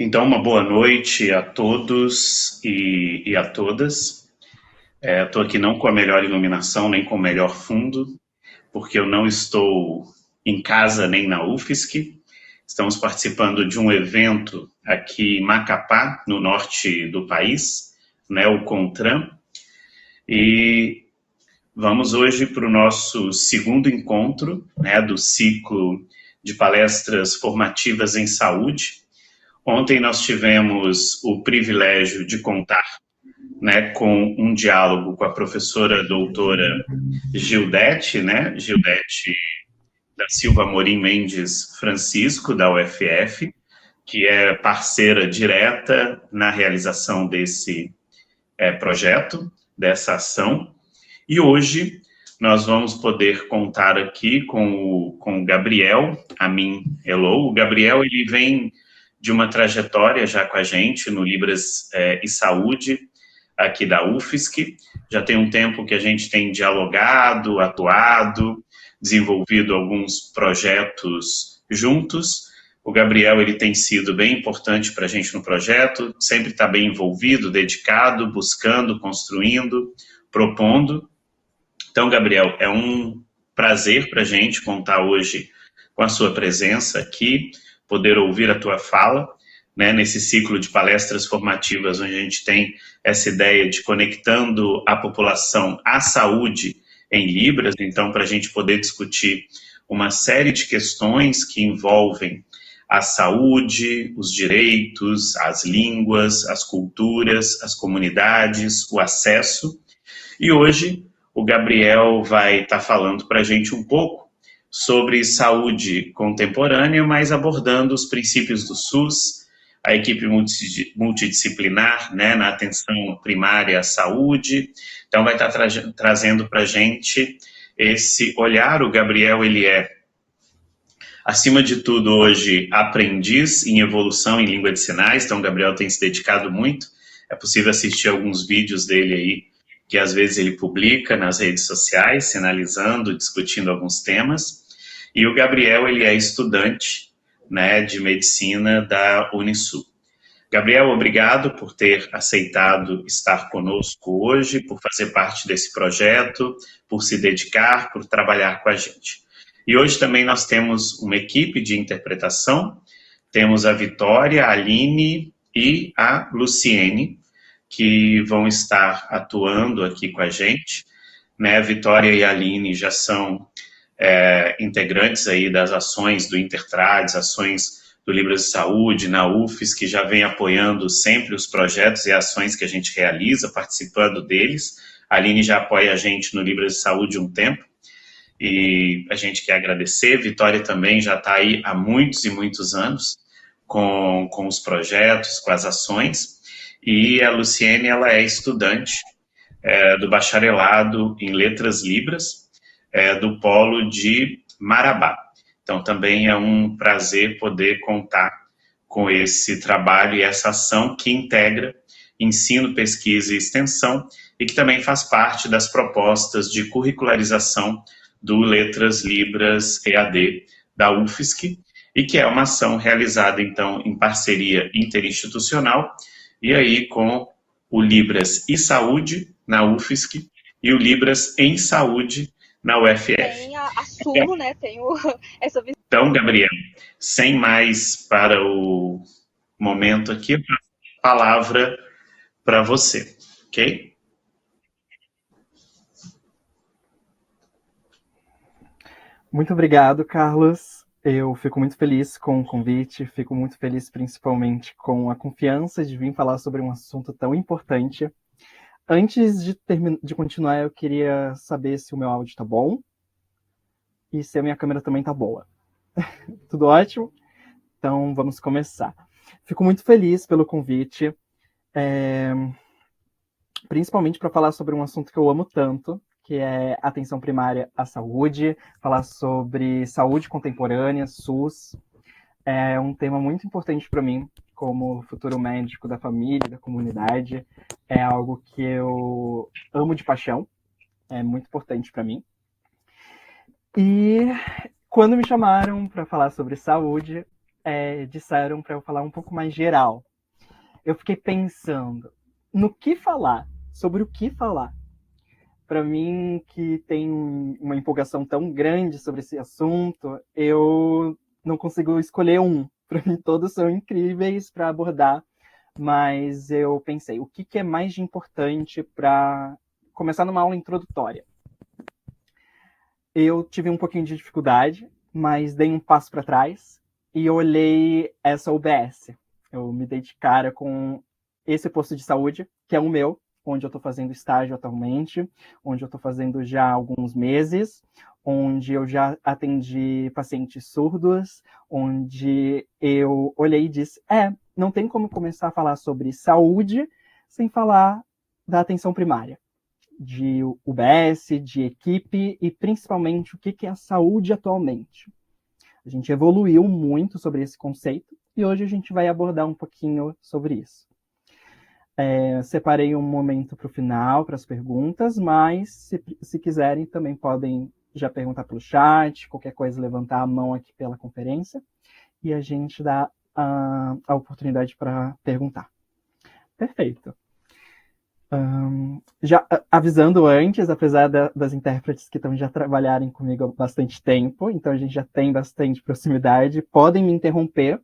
Então, uma boa noite a todos e a todas. Estou aqui não com a melhor iluminação, nem com o melhor fundo, porque eu não estou em casa nem na UFSC. Estamos participando de um evento aqui em Macapá, no norte do país, né, o CONTRAN, e vamos hoje para o nosso segundo encontro, né, do ciclo de palestras formativas em saúde. Ontem nós tivemos o privilégio de contar, né, com um diálogo com a professora doutora Gildete, né, Gildete da Silva Amorim Mendes Francisco, da UFF, que é parceira direta na realização desse projeto, dessa ação. E hoje nós vamos poder contar aqui com o Gabriel Amin Hello. O Gabriel, ele vem de uma trajetória já com a gente no Libras e Saúde, aqui da UFSC. Já tem um tempo que a gente tem dialogado, atuado, desenvolvido alguns projetos juntos. O Gabriel, ele tem sido bem importante para a gente no projeto, sempre está bem envolvido, dedicado, buscando, construindo, propondo. Então, Gabriel, é um prazer para a gente contar hoje com a sua presença aqui, poder ouvir a tua fala, né, nesse ciclo de palestras formativas, onde a gente tem essa ideia de conectando a população à saúde em Libras, então, para a gente poder discutir uma série de questões que envolvem a saúde, os direitos, as línguas, as culturas, as comunidades, o acesso. E hoje o Gabriel vai estar falando para a gente um pouco sobre saúde contemporânea, mas abordando os princípios do SUS, a equipe multidisciplinar, né, na atenção primária à saúde. Então, vai estar trazendo para a gente esse olhar. O Gabriel, ele é, acima de tudo, hoje, aprendiz em evolução em língua de sinais. Então, o Gabriel tem se dedicado muito. É possível assistir alguns vídeos dele aí, que às vezes ele publica nas redes sociais, sinalizando, discutindo alguns temas. E o Gabriel, ele é estudante, né, de medicina da Unisul. Gabriel, obrigado por ter aceitado estar conosco hoje, por fazer parte desse projeto, por se dedicar, por trabalhar com a gente. E hoje também nós temos uma equipe de interpretação, temos a Vitória, a Aline e a Luciene, que vão estar atuando aqui com a gente, né? A Vitória e a Aline já são integrantes aí das ações do Intertrades, ações do Libras de Saúde, na UFES, que já vem apoiando sempre os projetos e ações que a gente realiza, participando deles. A Aline já apoia a gente no Libras de Saúde um tempo, e a gente quer agradecer. Vitória também já está aí há muitos e muitos anos com os projetos, com as ações. E a Luciene, ela é estudante do bacharelado em Letras Libras, do Polo de Marabá. Então, também é um prazer poder contar com esse trabalho e essa ação que integra ensino, pesquisa e extensão, e que também faz parte das propostas de curricularização do Letras Libras EAD da UFSC, e que é uma ação realizada, então, em parceria interinstitucional, e aí com o Libras e Saúde, na UFSC, e o Libras em Saúde, na UFF. Tem a Sulo, né? Tem essa visão. Então, Gabriel, sem mais para o momento aqui, a palavra para você, ok? Muito obrigado, Carlos. Eu fico muito feliz com o convite, fico muito feliz principalmente com a confiança de vir falar sobre um assunto tão importante. Antes de continuar, eu queria saber se o meu áudio está bom e se a minha câmera também está boa. Tudo ótimo? Então, vamos começar. Fico muito feliz pelo convite, principalmente para falar sobre um assunto que eu amo tanto, que é atenção primária à saúde, falar sobre saúde contemporânea, SUS. É um tema muito importante para mim, como futuro médico da família, da comunidade. É algo que eu amo de paixão, é muito importante para mim. E quando me chamaram para falar sobre saúde, disseram para eu falar um pouco mais geral. Eu fiquei pensando no que falar, sobre o que falar. Para mim, que tem uma empolgação tão grande sobre esse assunto, eu não consigo escolher um. Para mim, todos são incríveis para abordar, mas eu pensei, o que é mais importante para começar numa aula introdutória? Eu tive um pouquinho de dificuldade, mas dei um passo para trás e olhei essa UBS. Eu me dei de cara com esse posto de saúde, que é o meu, onde eu estou fazendo estágio atualmente, onde eu estou fazendo já há alguns meses, onde eu já atendi pacientes surdos, onde eu olhei e disse, não tem como começar a falar sobre saúde sem falar da atenção primária, de UBS, de equipe e principalmente o que é a saúde atualmente. A gente evoluiu muito sobre esse conceito e hoje a gente vai abordar um pouquinho sobre isso. Separei um momento para o final, para as perguntas, mas se quiserem também podem já perguntar pelo chat, qualquer coisa levantar a mão aqui pela conferência e a gente dá a oportunidade para perguntar. Perfeito. Já avisando antes, apesar das intérpretes que estão já trabalharem comigo há bastante tempo, então a gente já tem bastante proximidade, podem me interromper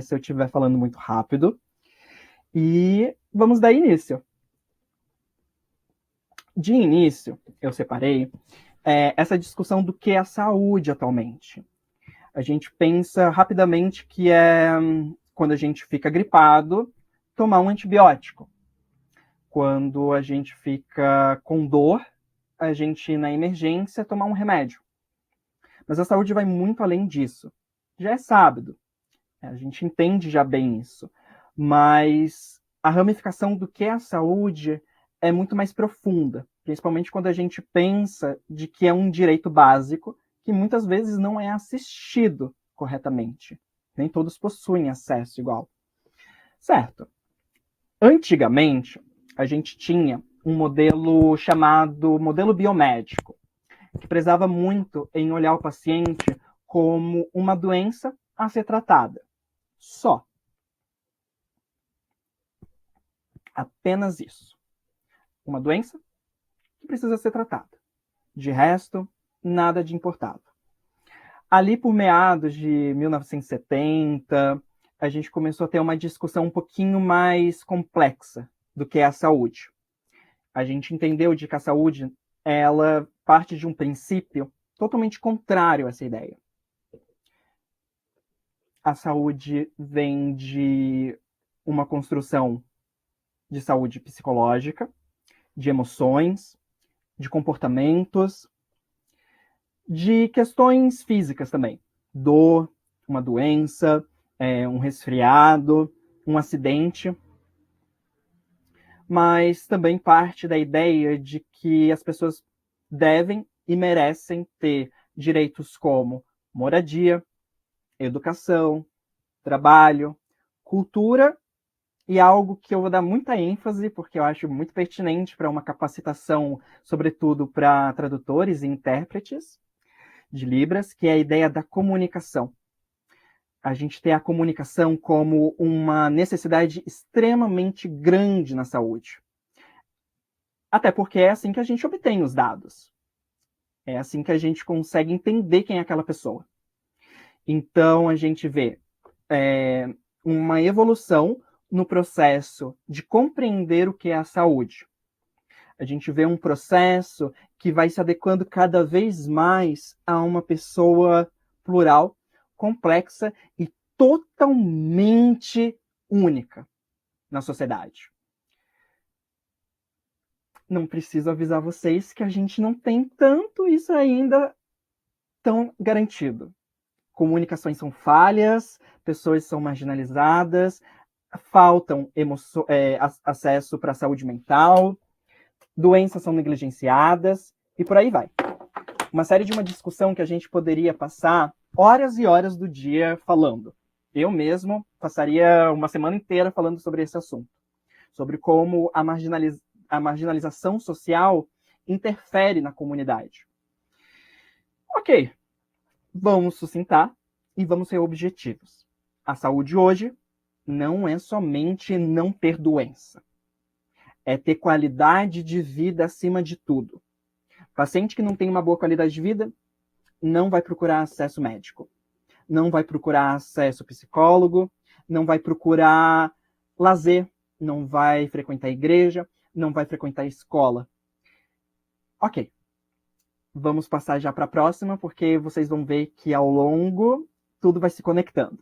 se eu estiver falando muito rápido. E vamos dar início. De início, eu separei essa discussão do que é a saúde atualmente. A gente pensa rapidamente que é quando a gente fica gripado, tomar um antibiótico. Quando a gente fica com dor, a gente ir na emergência tomar um remédio. Mas a saúde vai muito além disso. Já é sábado. A gente entende já bem isso. Mas a ramificação do que é a saúde é muito mais profunda, principalmente quando a gente pensa de que é um direito básico que muitas vezes não é assistido corretamente. Nem todos possuem acesso igual. Certo. Antigamente, a gente tinha um modelo chamado modelo biomédico, que prezava muito em olhar o paciente como uma doença a ser tratada. Só. Apenas isso. Uma doença que precisa ser tratada. De resto, nada de importado. Ali por meados de 1970, a gente começou a ter uma discussão um pouquinho mais complexa do que é a saúde. A gente entendeu de que a saúde, ela parte de um princípio totalmente contrário a essa ideia. A saúde vem de uma construção de saúde psicológica, de emoções, de comportamentos, de questões físicas também. Dor, uma doença, um resfriado, um acidente. Mas também parte da ideia de que as pessoas devem e merecem ter direitos como moradia, educação, trabalho, cultura e algo que eu vou dar muita ênfase, porque eu acho muito pertinente para uma capacitação, sobretudo para tradutores e intérpretes de Libras, que é a ideia da comunicação. A gente tem a comunicação como uma necessidade extremamente grande na saúde. Até porque é assim que a gente obtém os dados. É assim que a gente consegue entender quem é aquela pessoa. Então, a gente vê uma evolução no processo de compreender o que é a saúde. A gente vê um processo que vai se adequando cada vez mais a uma pessoa plural, complexa e totalmente única na sociedade. Não preciso avisar vocês que a gente não tem tanto isso ainda tão garantido. Comunicações são falhas, pessoas são marginalizadas, faltam acesso para a saúde mental, doenças são negligenciadas e por aí vai. Uma série de uma discussão que a gente poderia passar horas e horas do dia falando. Eu mesmo passaria uma semana inteira falando sobre esse assunto. Sobre como a marginalização social interfere na comunidade. Ok, vamos sucintar e vamos ser objetivos. A saúde hoje não é somente não ter doença. É ter qualidade de vida acima de tudo. Paciente que não tem uma boa qualidade de vida não vai procurar acesso médico, não vai procurar acesso psicólogo, não vai procurar lazer, não vai frequentar a igreja, não vai frequentar a escola. Ok. Vamos passar já para a próxima, porque vocês vão ver que ao longo tudo vai se conectando.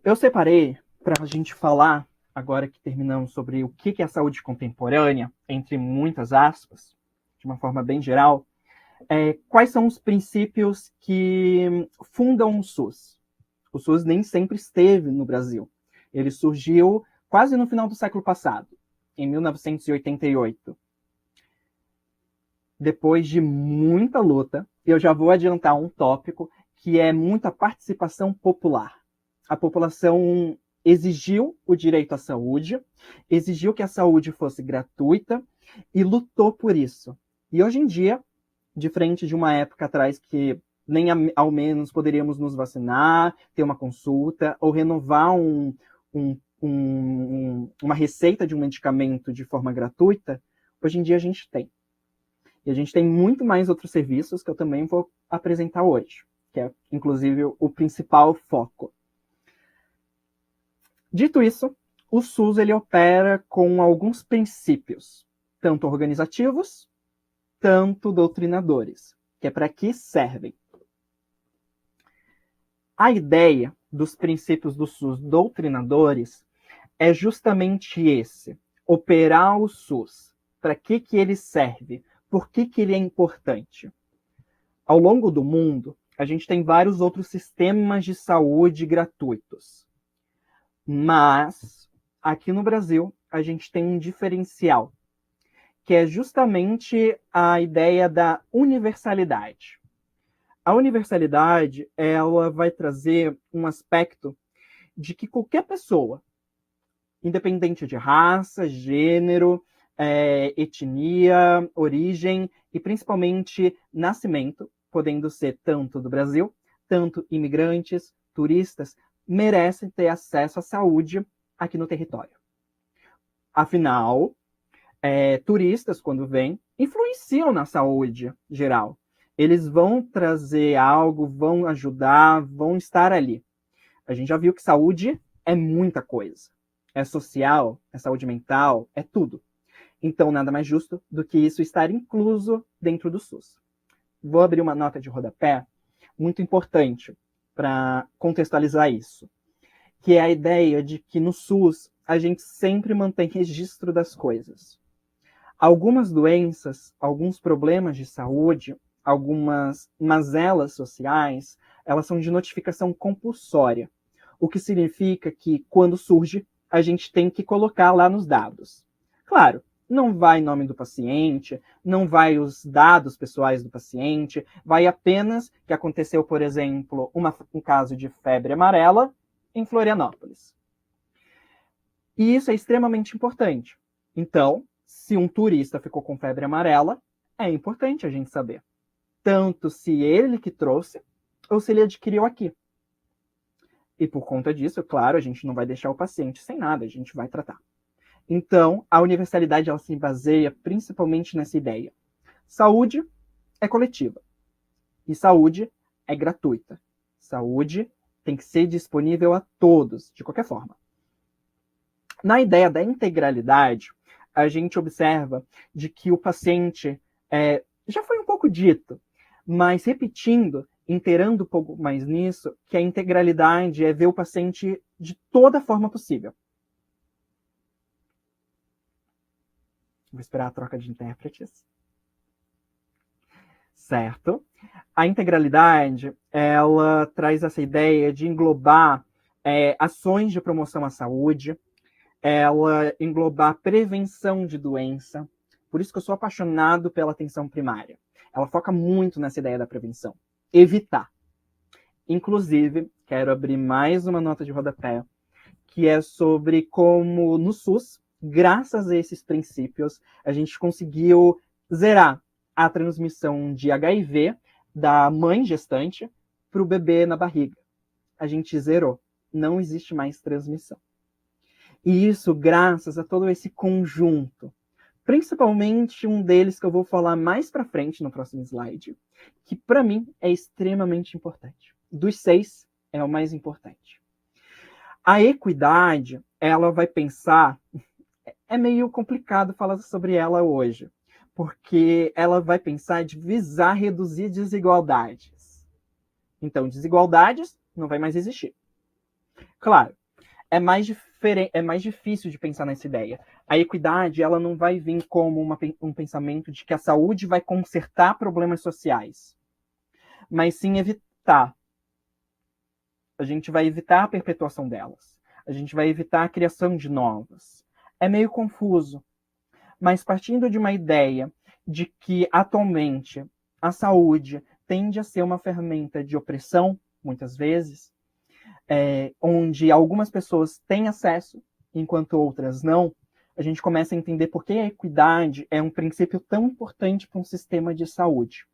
Eu separei para a gente falar, agora que terminamos, sobre o que é a saúde contemporânea, entre muitas aspas, de uma forma bem geral, quais são os princípios que fundam o SUS. O SUS nem sempre esteve no Brasil. Ele surgiu quase no final do século passado, em 1988. Depois de muita luta, eu já vou adiantar um tópico que é muita participação popular. A população exigiu o direito à saúde, exigiu que a saúde fosse gratuita e lutou por isso. E hoje em dia, diferente de uma época atrás que nem ao menos poderíamos nos vacinar, ter uma consulta ou renovar uma receita de um medicamento de forma gratuita, hoje em dia a gente tem. E a gente tem muito mais outros serviços que eu também vou apresentar hoje, que é inclusive o principal foco. Dito isso, o SUS ele opera com alguns princípios, tanto organizativos, tanto doutrinadores, que é para que servem. A ideia dos princípios do SUS doutrinadores é justamente esse, operar o SUS. Para que ele serve? Por que ele é importante? Ao longo do mundo, a gente tem vários outros sistemas de saúde gratuitos. Mas, aqui no Brasil, a gente tem um diferencial, que é justamente a ideia da universalidade. A universalidade, ela vai trazer um aspecto de que qualquer pessoa, independente de raça, gênero, etnia, origem e principalmente nascimento, podendo ser tanto do Brasil, tanto imigrantes, turistas, merecem ter acesso à saúde aqui no território. Afinal, turistas, quando vêm, influenciam na saúde geral. Eles vão trazer algo, vão ajudar, vão estar ali. A gente já viu que saúde é muita coisa. É social, é saúde mental, é tudo. Então, nada mais justo do que isso estar incluso dentro do SUS. Vou abrir uma nota de rodapé muito importante para contextualizar isso, que é a ideia de que no SUS a gente sempre mantém registro das coisas. Algumas doenças, alguns problemas de saúde, algumas mazelas sociais, elas são de notificação compulsória, o que significa que, quando surge, a gente tem que colocar lá nos dados. Claro, não vai nome do paciente, não vai os dados pessoais do paciente, vai apenas que aconteceu, por exemplo, um caso de febre amarela em Florianópolis. E isso é extremamente importante. Então, se um turista ficou com febre amarela, é importante a gente saber. Tanto se ele que trouxe, ou se ele adquiriu aqui. E por conta disso, claro, a gente não vai deixar o paciente sem nada, a gente vai tratar. Então, a universalidade ela se baseia principalmente nessa ideia. Saúde é coletiva. E saúde é gratuita. Saúde tem que ser disponível a todos, de qualquer forma. Na ideia da integralidade, a gente observa de que o paciente, já foi um pouco dito, mas repetindo, inteirando um pouco mais nisso, que a integralidade é ver o paciente de toda forma possível. Vou esperar a troca de intérpretes. Certo? A integralidade, ela traz essa ideia de englobar ações de promoção à saúde, ela englobar prevenção de doença. Por isso que eu sou apaixonado pela atenção primária. Ela foca muito nessa ideia da prevenção. Evitar. Inclusive, quero abrir mais uma nota de rodapé, que é sobre como no SUS, graças a esses princípios, a gente conseguiu zerar a transmissão de HIV da mãe gestante para o bebê na barriga. A gente zerou. Não existe mais transmissão. E isso graças a todo esse conjunto. Principalmente um deles que eu vou falar mais para frente no próximo slide, que para mim é extremamente importante. Dos 6, é o mais importante. A equidade, ela vai pensar... É meio complicado falar sobre ela hoje, porque ela vai pensar de visar reduzir desigualdades. Então, desigualdades não vai mais existir. Claro, é mais difícil de pensar nessa ideia. A equidade, ela não vai vir como um pensamento de que a saúde vai consertar problemas sociais, mas sim evitar. A gente vai evitar a perpetuação delas. A gente vai evitar a criação de novas. É meio confuso, mas partindo de uma ideia de que atualmente a saúde tende a ser uma ferramenta de opressão, muitas vezes, onde algumas pessoas têm acesso, enquanto outras não, a gente começa a entender por que a equidade é um princípio tão importante para um sistema de saúde.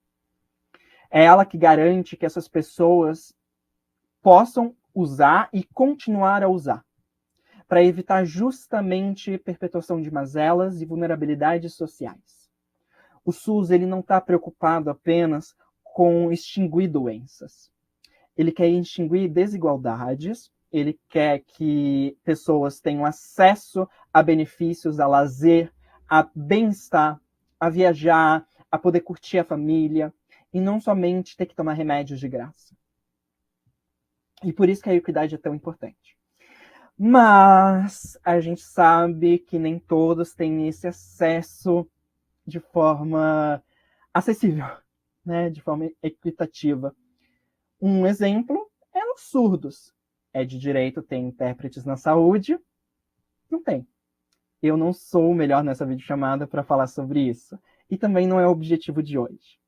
É ela que garante que essas pessoas possam usar e continuar a usar, para evitar justamente perpetuação de mazelas e vulnerabilidades sociais. O SUS ele não está preocupado apenas com extinguir doenças. Ele quer extinguir desigualdades, ele quer que pessoas tenham acesso a benefícios, a lazer, a bem-estar, a viajar, a poder curtir a família, e não somente ter que tomar remédios de graça. E por isso que a equidade é tão importante. Mas a gente sabe que nem todos têm esse acesso de forma acessível, né? De forma equitativa. Um exemplo é os surdos. É de direito ter intérpretes na saúde? Não tem. Eu não sou o melhor nessa videochamada para falar sobre isso. E também não é o objetivo de hoje.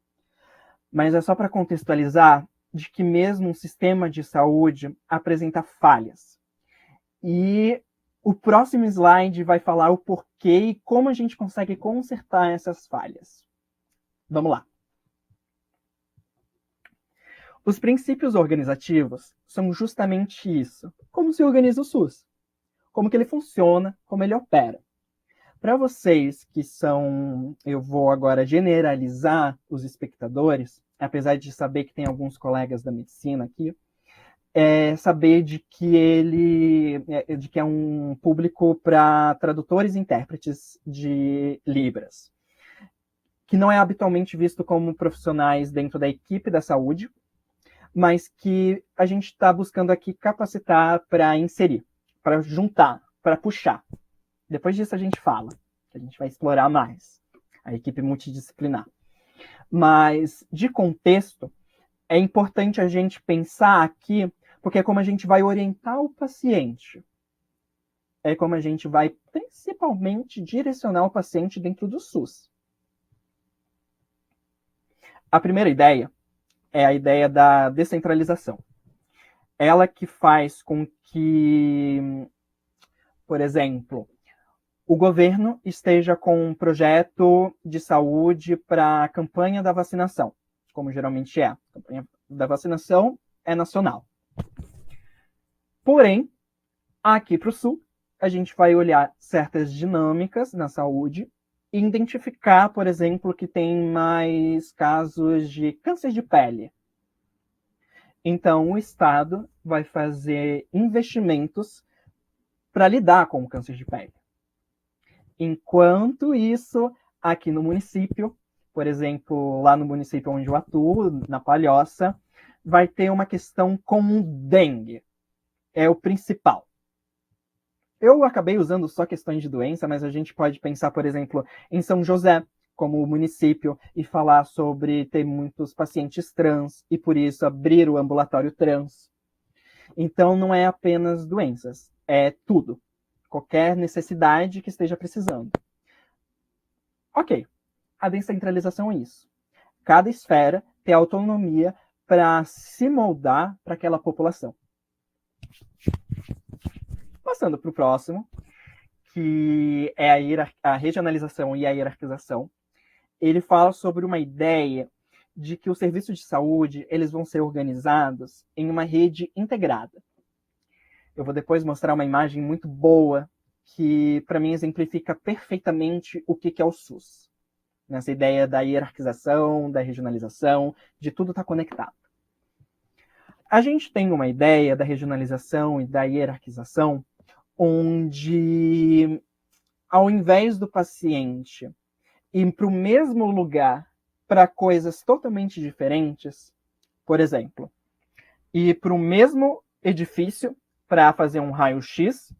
Mas é só para contextualizar de que mesmo um sistema de saúde apresenta falhas. E o próximo slide vai falar o porquê e como a gente consegue consertar essas falhas. Vamos lá. Os princípios organizativos são justamente isso. Como se organiza o SUS. Como que ele funciona, como ele opera. Para vocês que são... Eu vou agora generalizar os espectadores, apesar de saber que tem alguns colegas da medicina aqui, saber de que é um público para tradutores e intérpretes de Libras, que não é habitualmente visto como profissionais dentro da equipe da saúde, mas que a gente está buscando aqui capacitar para inserir, para juntar, para puxar. Depois disso a gente fala, a gente vai explorar mais a equipe multidisciplinar. Mas, de contexto, é importante a gente pensar aqui, porque é como a gente vai orientar o paciente. É como a gente vai, principalmente, direcionar o paciente dentro do SUS. A primeira ideia é a ideia da descentralização. Ela que faz com que, por exemplo, o governo esteja com um projeto de saúde para a campanha da vacinação, como geralmente é. A campanha da vacinação é nacional. Porém, aqui para o Sul, a gente vai olhar certas dinâmicas na saúde e identificar, por exemplo, que tem mais casos de câncer de pele. Então, o Estado vai fazer investimentos para lidar com o câncer de pele. Enquanto isso, aqui no município, por exemplo, lá no município onde eu atuo, na Palhoça, vai ter uma questão com o dengue. É o principal. Eu acabei usando só questões de doença, mas a gente pode pensar, por exemplo, em São José, como município, e falar sobre ter muitos pacientes trans, e por isso abrir o ambulatório trans. Então, não é apenas doenças, é tudo. Qualquer necessidade que esteja precisando. Ok, a descentralização é isso. Cada esfera tem autonomia para se moldar para aquela população. Passando para o próximo, que é a regionalização e a hierarquização. Ele fala sobre uma ideia de que os serviços de saúde eles vão ser organizados em uma rede integrada. Eu vou depois mostrar uma imagem muito boa que, para mim, exemplifica perfeitamente o que é o SUS. Nessa ideia da hierarquização, da regionalização, de tudo estar conectado. A gente tem uma ideia da regionalização e da hierarquização onde, ao invés do paciente ir para o mesmo lugar para coisas totalmente diferentes, por exemplo, ir para o mesmo edifício para fazer um raio-x,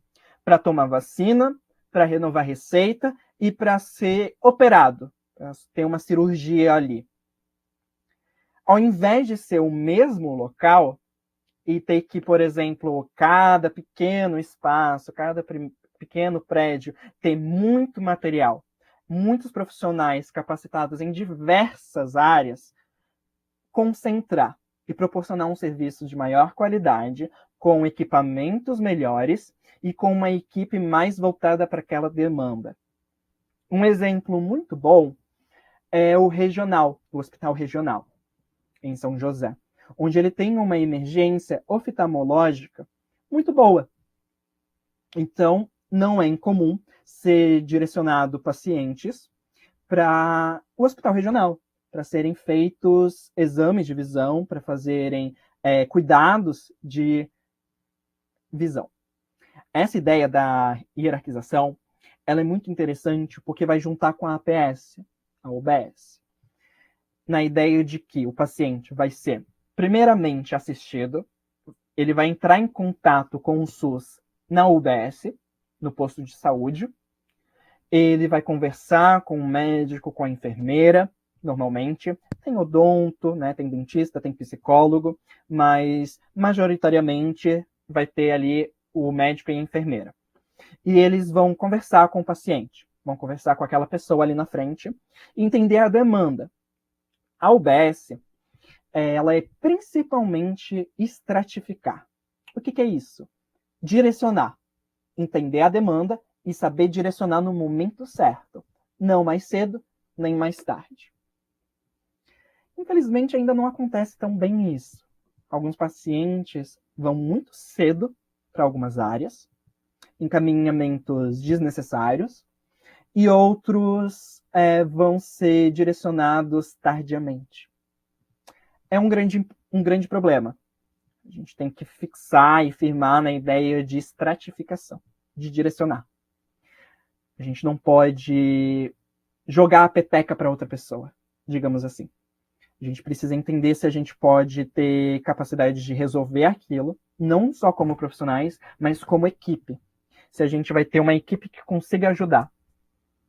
para tomar vacina, para renovar receita e para ser operado, para ter uma cirurgia ali. Ao invés de ser o mesmo local e ter que, por exemplo, cada pequeno espaço, cada pequeno prédio ter muito material, muitos profissionais capacitados em diversas áreas, concentrar e proporcionar um serviço de maior qualidade, com equipamentos melhores e com uma equipe mais voltada para aquela demanda. Um exemplo muito bom é o regional, o Hospital Regional, em São José, onde ele tem uma emergência oftalmológica muito boa. Então, não é incomum ser direcionado pacientes para o Hospital Regional, para serem feitos exames de visão, para fazerem cuidados de visão. Essa ideia da hierarquização, ela é muito interessante porque vai juntar com a APS, a UBS, na ideia de que o paciente vai ser primeiramente assistido, ele vai entrar em contato com o SUS na UBS, no posto de saúde, ele vai conversar com o médico, com a enfermeira, normalmente. Tem odonto, né? Tem dentista, tem psicólogo, mas majoritariamente vai ter ali o médico e a enfermeira. E eles vão conversar com o paciente, vão conversar com aquela pessoa ali na frente e entender a demanda. A UBS, ela é principalmente estratificar. O que é isso? Direcionar, entender a demanda e saber direcionar no momento certo, não mais cedo, nem mais tarde. Infelizmente, ainda não acontece tão bem isso. Alguns pacientes vão muito cedo para algumas áreas, encaminhamentos desnecessários, e outros vão ser direcionados tardiamente. É um grande problema. A gente tem que fixar e firmar na ideia de estratificação, de direcionar. A gente não pode jogar a peteca para outra pessoa, digamos assim. A gente precisa entender se a gente pode ter capacidade de resolver aquilo, não só como profissionais, mas como equipe. Se a gente vai ter uma equipe que consiga ajudar.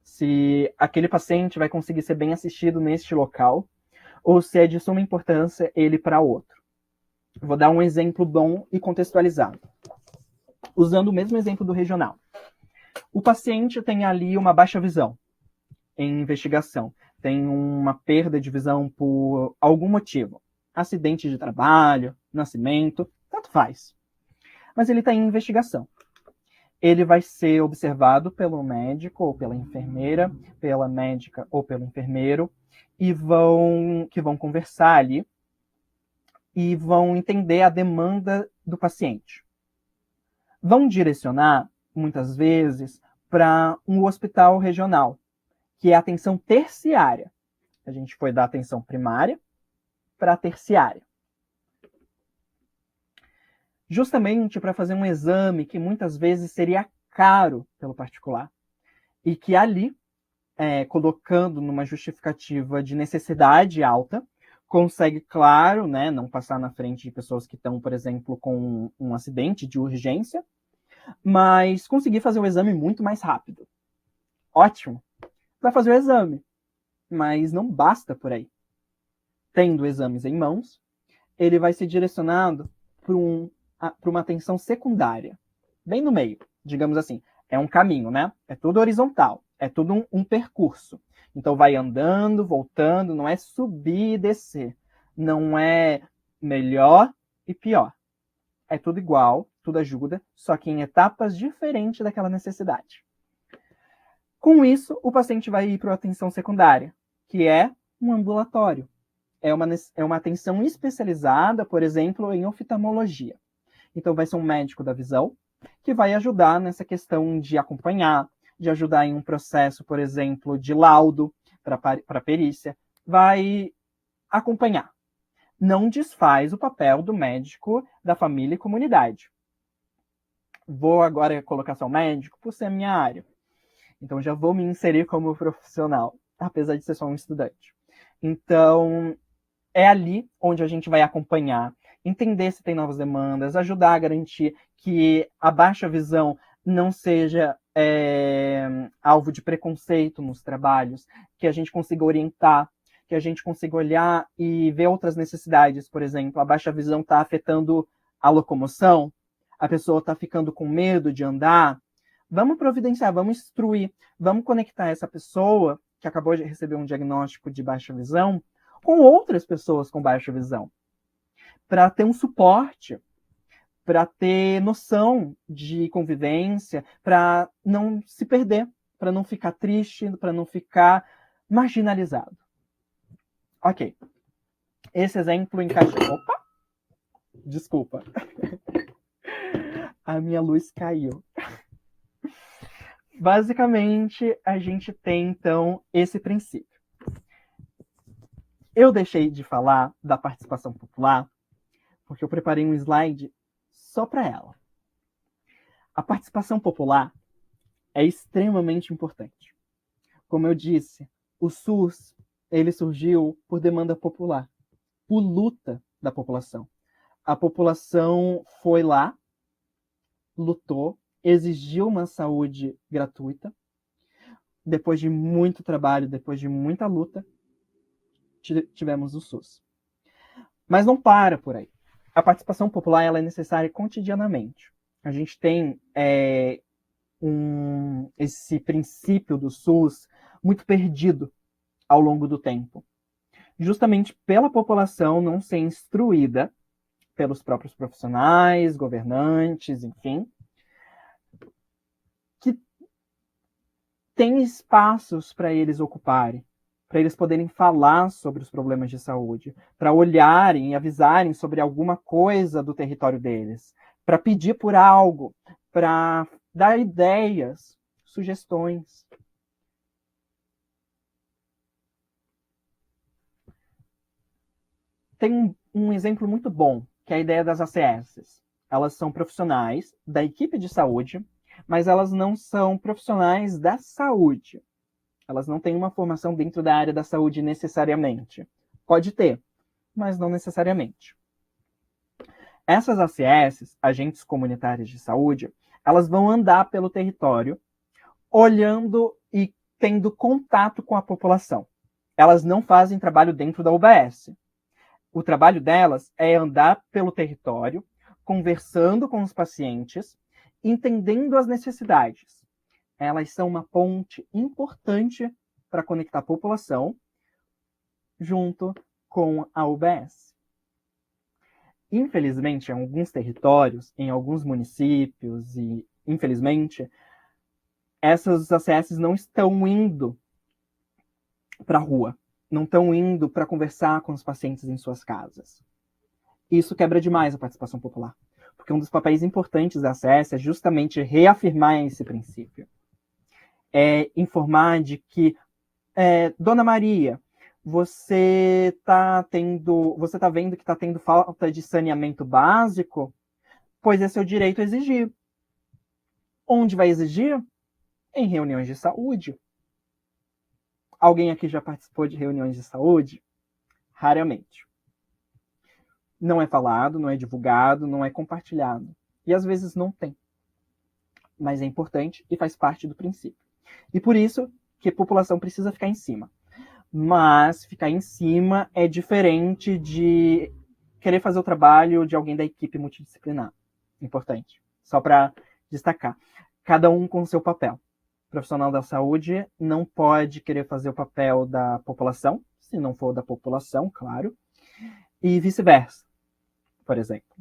Se aquele paciente vai conseguir ser bem assistido neste local, ou se é de suma importância ele para outro. Vou dar um exemplo bom e contextualizado. Usando o mesmo exemplo do regional. O paciente tem ali uma baixa visão em investigação. Tem uma perda de visão por algum motivo. Acidente de trabalho, nascimento, tanto faz. Mas ele está em investigação. Ele vai ser observado pelo médico ou pela enfermeira, pela médica ou pelo enfermeiro, e vão conversar ali e vão entender a demanda do paciente. Vão direcionar, muitas vezes, para um hospital regional, que é a atenção terciária. A gente foi da atenção primária para a terciária. Justamente para fazer um exame que muitas vezes seria caro pelo particular. E que ali, colocando numa justificativa de necessidade alta, consegue, claro, né, não passar na frente de pessoas que estão, por exemplo, com um acidente de urgência, mas conseguir fazer o exame muito mais rápido. Ótimo. Vai fazer o exame, mas não basta por aí. Tendo exames em mãos, ele vai ser direcionado para uma atenção secundária, bem no meio, digamos assim. É um caminho, né? É tudo horizontal, é tudo um percurso. Então vai andando, voltando, não é subir e descer. Não é melhor e pior. É tudo igual, tudo ajuda, só que em etapas diferentes daquela necessidade. Com isso, o paciente vai ir para a atenção secundária, que é um ambulatório. é uma atenção especializada, por exemplo, em oftalmologia. Então, vai ser um médico da visão que vai ajudar nessa questão de acompanhar, de ajudar em um processo, por exemplo, de laudo para perícia, vai acompanhar. Não desfaz o papel do médico da família e comunidade. Vou agora colocar só o médico por ser a minha área. Então, já vou me inserir como profissional, apesar de ser só um estudante. Então, é ali onde a gente vai acompanhar, entender se tem novas demandas, ajudar a garantir que a baixa visão não seja alvo de preconceito nos trabalhos, que a gente consiga orientar, que a gente consiga olhar e ver outras necessidades. Por exemplo, a baixa visão está afetando a locomoção, a pessoa está ficando com medo de andar. Vamos providenciar, vamos instruir, vamos conectar essa pessoa que acabou de receber um diagnóstico de baixa visão com outras pessoas com baixa visão, para ter um suporte, para ter noção de convivência, para não se perder, para não ficar triste, para não ficar marginalizado. Ok. Esse exemplo encaixa... Opa! Desculpa. A minha luz caiu. Basicamente, a gente tem, então, esse princípio. Eu deixei de falar da participação popular porque eu preparei um slide só para ela. A participação popular é extremamente importante. Como eu disse, o SUS ele surgiu por demanda popular, por luta da população. A população foi lá, lutou, exigiu uma saúde gratuita. Depois de muito trabalho, depois de muita luta, tivemos o SUS. Mas não para por aí. A participação popular ela é necessária cotidianamente. A gente tem esse princípio do SUS muito perdido ao longo do tempo. Justamente pela população não ser instruída pelos próprios profissionais, governantes, enfim, que tem espaços para eles ocuparem, para eles poderem falar sobre os problemas de saúde, para olharem e avisarem sobre alguma coisa do território deles, para pedir por algo, para dar ideias, sugestões. Tem um exemplo muito bom, que é a ideia das ACS. Elas são profissionais da equipe de saúde, mas elas não são profissionais da saúde. Elas não têm uma formação dentro da área da saúde necessariamente. Pode ter, mas não necessariamente. Essas ACS, agentes comunitários de saúde, elas vão andar pelo território, olhando e tendo contato com a população. Elas não fazem trabalho dentro da UBS. O trabalho delas é andar pelo território, conversando com os pacientes, entendendo as necessidades. Elas são uma ponte importante para conectar a população junto com a UBS. Infelizmente, em alguns territórios, em alguns municípios, e infelizmente, essas ACS não estão indo para a rua, não estão indo para conversar com os pacientes em suas casas. Isso quebra demais a participação popular, porque um dos papéis importantes da ACS é justamente reafirmar esse princípio. É informar de que, Dona Maria, você tá vendo que está tendo falta de saneamento básico? Pois é seu direito a exigir. Onde vai exigir? Em reuniões de saúde. Alguém aqui já participou de reuniões de saúde? Raramente. Não é falado, não é divulgado, não é compartilhado. E às vezes não tem. Mas é importante e faz parte do princípio. E por isso que a população precisa ficar em cima. Mas ficar em cima é diferente de querer fazer o trabalho de alguém da equipe multidisciplinar. Importante. Só para destacar. Cada um com o seu papel. O profissional da saúde não pode querer fazer o papel da população, se não for da população, claro. E vice-versa, por exemplo.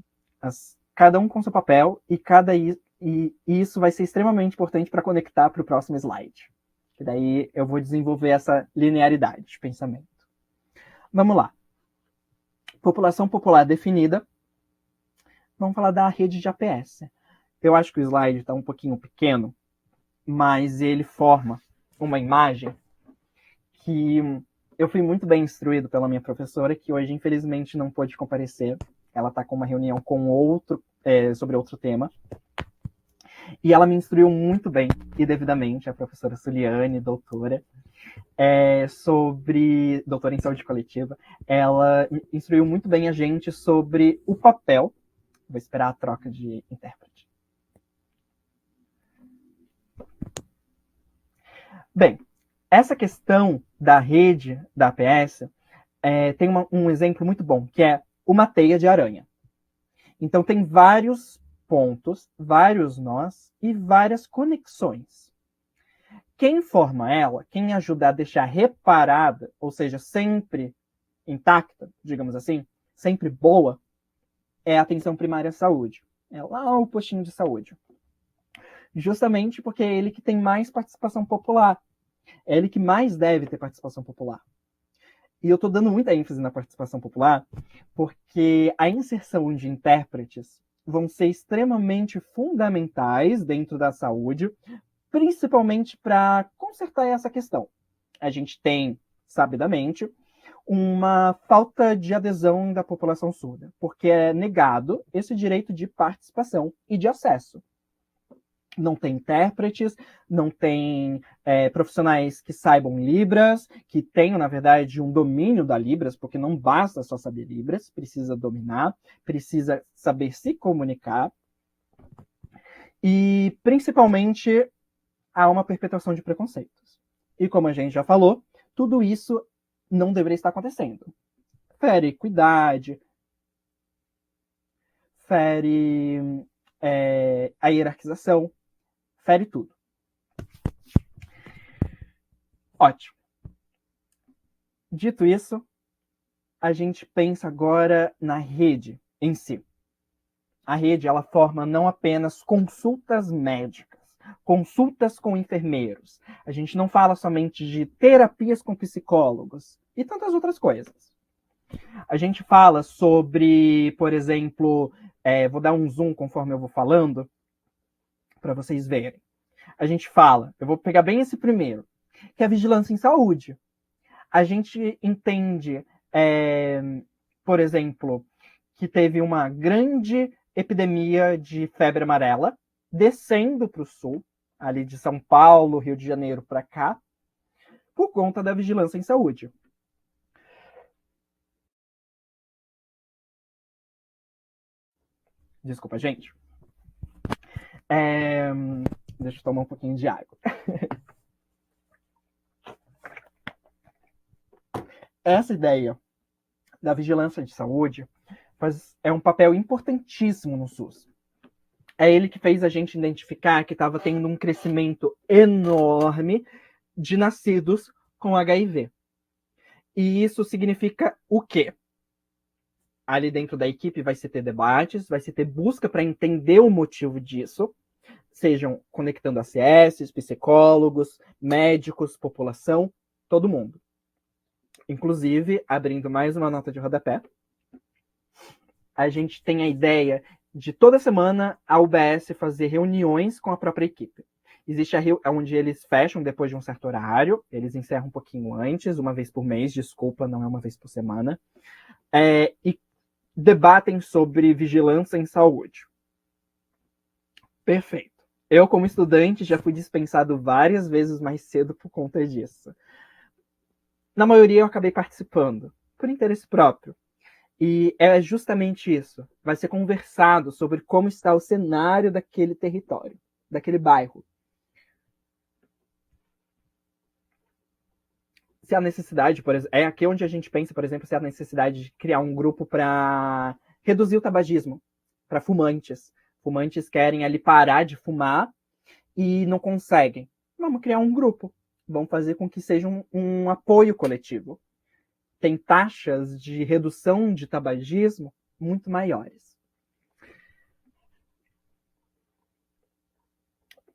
Cada um com seu papel e isso vai ser extremamente importante para conectar para o próximo slide. E daí eu vou desenvolver essa linearidade de pensamento. Vamos lá. População popular definida. Vamos falar da rede de APS. Eu acho que o slide está um pouquinho pequeno, mas ele forma uma imagem que eu fui muito bem instruído pela minha professora, que hoje, infelizmente, não pôde comparecer. Ela está com uma reunião sobre outro tema. E ela me instruiu muito bem e devidamente, a professora Suliane, doutora, doutora em saúde coletiva. Ela instruiu muito bem a gente sobre o papel. Vou esperar a troca de intérprete. Bem, essa questão da rede da APS tem um exemplo muito bom, que é uma teia de aranha. Então, tem vários pontos, vários nós e várias conexões. Quem forma ela, quem ajuda a deixar reparada, ou seja, sempre intacta, digamos assim, sempre boa, é a atenção primária à saúde. É lá o postinho de saúde. Justamente porque é ele que tem mais participação popular. É ele que mais deve ter participação popular. E eu estou dando muita ênfase na participação popular porque a inserção de intérpretes vão ser extremamente fundamentais dentro da saúde, principalmente para consertar essa questão. A gente tem, sabidamente, uma falta de adesão da população surda, porque é negado esse direito de participação e de acesso. Não tem intérpretes, não tem profissionais que saibam Libras, que tenham, na verdade, um domínio da Libras, porque não basta só saber Libras, precisa dominar, precisa saber se comunicar. E, principalmente, há uma perpetuação de preconceitos. E, como a gente já falou, tudo isso não deveria estar acontecendo. Fere equidade, fere a hierarquização, fere tudo. Ótimo. Dito isso, a gente pensa agora na rede em si. A rede, ela forma não apenas consultas médicas, consultas com enfermeiros. A gente não fala somente de terapias com psicólogos e tantas outras coisas. A gente fala sobre, por exemplo, vou dar um zoom conforme eu vou falando, para vocês verem. A gente fala, eu vou pegar bem esse primeiro, que é a vigilância em saúde. A gente entende, por exemplo, que teve uma grande epidemia de febre amarela, descendo para o sul, ali de São Paulo, Rio de Janeiro para cá, por conta da vigilância em saúde. Desculpa, gente. Deixa eu tomar um pouquinho de água. Essa ideia da vigilância de saúde é um papel importantíssimo no SUS. É ele que fez a gente identificar que estava tendo um crescimento enorme de nascidos com HIV. E isso significa o quê? Ali dentro da equipe vai se ter debates, vai se ter busca para entender o motivo disso, sejam conectando ACS, psicólogos, médicos, população, todo mundo. Inclusive, abrindo mais uma nota de rodapé, a gente tem a ideia de toda semana a UBS fazer reuniões com a própria equipe. Existe onde eles fecham depois de um certo horário, eles encerram um pouquinho antes, uma vez por mês, desculpa, não é uma vez por semana, e debatem sobre vigilância em saúde. Perfeito. Eu, como estudante, já fui dispensado várias vezes mais cedo por conta disso. Na maioria, eu acabei participando, por interesse próprio. E é justamente isso. Vai ser conversado sobre como está o cenário daquele território, daquele bairro. Se há necessidade, por exemplo, é aqui onde a gente pensa, por exemplo, se há necessidade de criar um grupo para reduzir o tabagismo, para fumantes. Fumantes querem ali parar de fumar e não conseguem. Vamos criar um grupo. Vamos fazer com que seja um apoio coletivo. Tem taxas de redução de tabagismo muito maiores.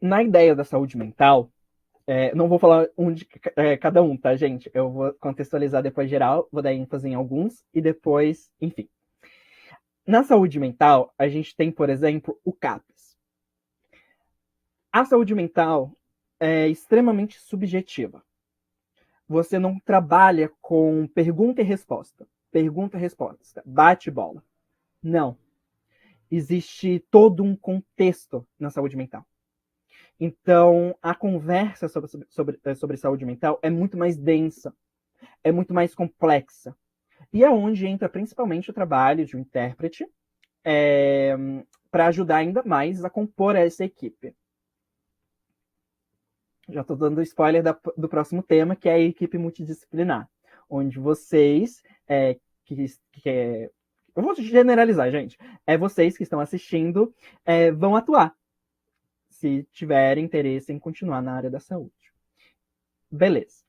Na ideia da saúde mental, Não vou falar cada um, tá, gente? Eu vou contextualizar depois geral, vou dar ênfase em alguns e depois, enfim. Na saúde mental, a gente tem, por exemplo, o CAPS. A saúde mental é extremamente subjetiva. Você não trabalha com pergunta e resposta, bate bola. Não. Existe todo um contexto na saúde mental. Então, a conversa sobre saúde mental é muito mais densa, é muito mais complexa. E é onde entra principalmente o trabalho de um intérprete para ajudar ainda mais a compor essa equipe. Já estou dando spoiler do próximo tema, que é a equipe multidisciplinar, onde vocês, eu vou generalizar, gente, vocês que estão assistindo vão atuar, se tiverem interesse em continuar na área da saúde. Beleza.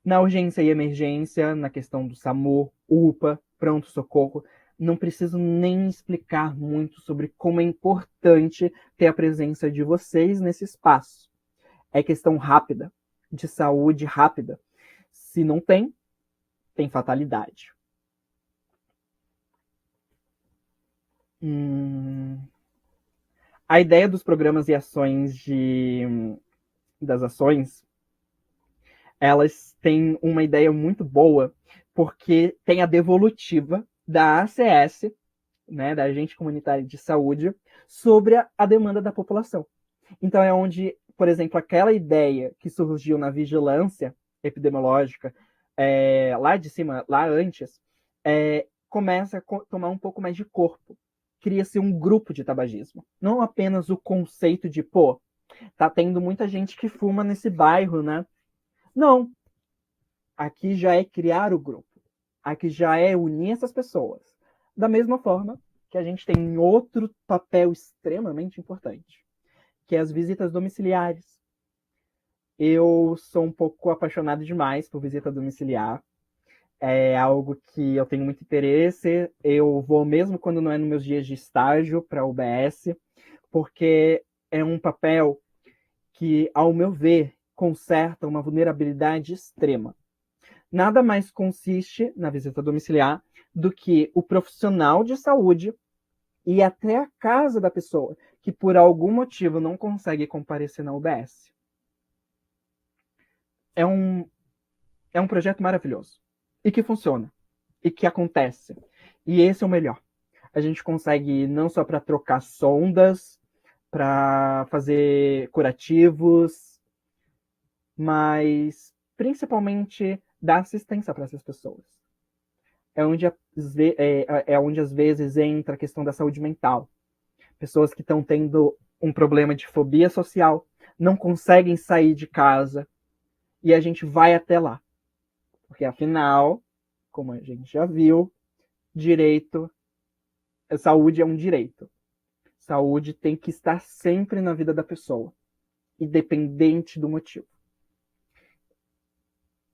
Na urgência e emergência, na questão do SAMU, UPA, pronto-socorro, não preciso nem explicar muito sobre como é importante ter a presença de vocês nesse espaço. É questão rápida, de saúde rápida. Se não tem, tem fatalidade. A ideia dos programas e ações das ações, elas têm uma ideia muito boa, porque tem a devolutiva da ACS, né, da Agente Comunitária de Saúde, sobre a demanda da população. Então é onde, por exemplo, aquela ideia que surgiu na vigilância epidemiológica, lá de cima, lá antes, começa a tomar um pouco mais de corpo. Cria-se um grupo de tabagismo. Não apenas o conceito de, tá tendo muita gente que fuma nesse bairro, né? Não. Aqui já é criar o grupo. Aqui já é unir essas pessoas. Da mesma forma que a gente tem outro papel extremamente importante, que é as visitas domiciliares. Eu sou um pouco apaixonado demais por visita domiciliar. É algo que eu tenho muito interesse. Eu vou mesmo quando não é nos meus dias de estágio para a UBS, porque é um papel que, ao meu ver, conserta uma vulnerabilidade extrema. Nada mais consiste na visita domiciliar do que o profissional de saúde ir até a casa da pessoa que por algum motivo não consegue comparecer na UBS. É um projeto maravilhoso e que funciona e que acontece. E esse é o melhor. A gente consegue não só para trocar sondas, para fazer curativos, mas principalmente dar assistência para essas pessoas. É onde às vezes entra a questão da saúde mental. Pessoas que estão tendo um problema de fobia social, não conseguem sair de casa, e a gente vai até lá. Porque afinal, como a gente já viu, saúde é um direito. Saúde tem que estar sempre na vida da pessoa, independente do motivo.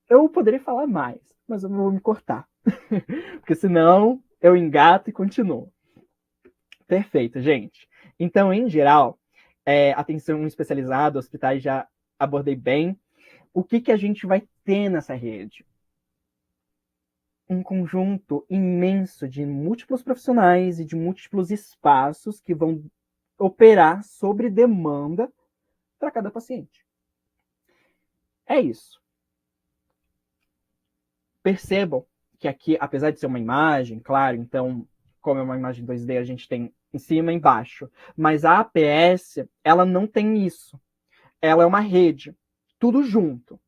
Eu poderia falar mais, mas eu não vou me cortar. Porque senão eu engato e continuo. Perfeito, gente. Então, em geral, atenção especializada, hospitais já abordei bem. O que a gente vai ter nessa rede? Um conjunto imenso de múltiplos profissionais e de múltiplos espaços que vão operar sobre demanda para cada paciente. É isso. Percebam que aqui, apesar de ser uma imagem, claro, então, como é uma imagem 2D, a gente tem em cima e embaixo. Mas a APS, ela não tem isso. Ela é uma rede, tudo junto.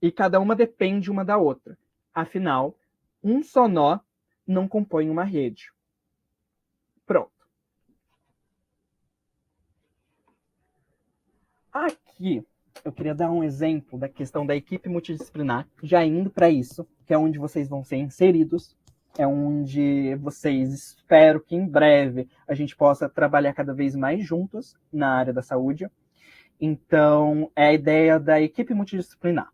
E cada uma depende uma da outra. Afinal, um só nó não compõe uma rede. Pronto. Aqui, eu queria dar um exemplo da questão da equipe multidisciplinar, já indo para isso, que é onde vocês vão ser inseridos, é onde vocês, espero que em breve a gente possa trabalhar cada vez mais juntos na área da saúde. Então, é a ideia da equipe multidisciplinar.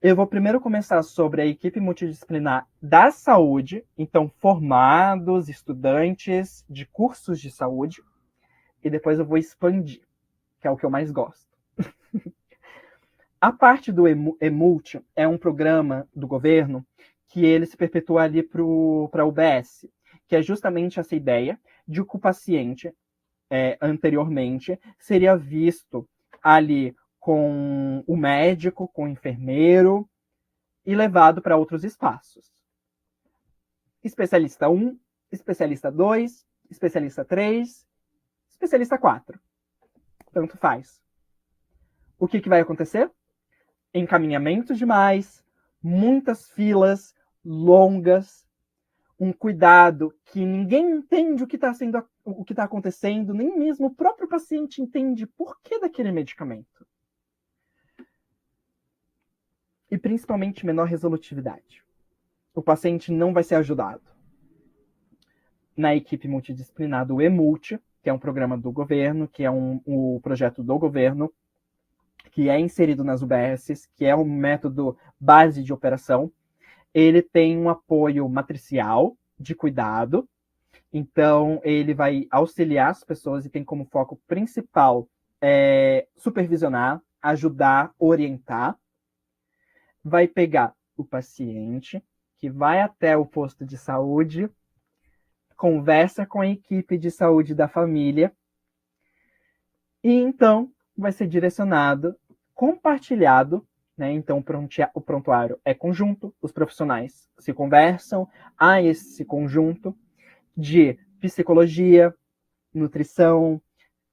Eu vou primeiro começar sobre a equipe multidisciplinar da saúde, então formados, estudantes de cursos de saúde, e depois eu vou expandir, que é o que eu mais gosto. A parte do Emult é um programa do governo que ele se perpetua ali para a UBS, que é justamente essa ideia de que o paciente, anteriormente, seria visto ali com o médico, com o enfermeiro, e levado para outros espaços. Especialista 1, especialista 2, especialista 3, especialista 4. Tanto faz. O que vai acontecer? Encaminhamento demais, muitas filas longas, um cuidado que ninguém entende o que está acontecendo, nem mesmo o próprio paciente entende por que daquele medicamento. E principalmente menor resolutividade. O paciente não vai ser ajudado. Na equipe multidisciplinar do EMULT, que é um programa do governo, que é um projeto do governo, que é inserido nas UBSs, que é um método base de operação, ele tem um apoio matricial de cuidado, então ele vai auxiliar as pessoas e tem como foco principal supervisionar, ajudar, orientar. Vai pegar o paciente, que vai até o posto de saúde, conversa com a equipe de saúde da família, e então vai ser direcionado, compartilhado, né? Então o prontuário é conjunto, os profissionais se conversam, há esse conjunto de psicologia, nutrição,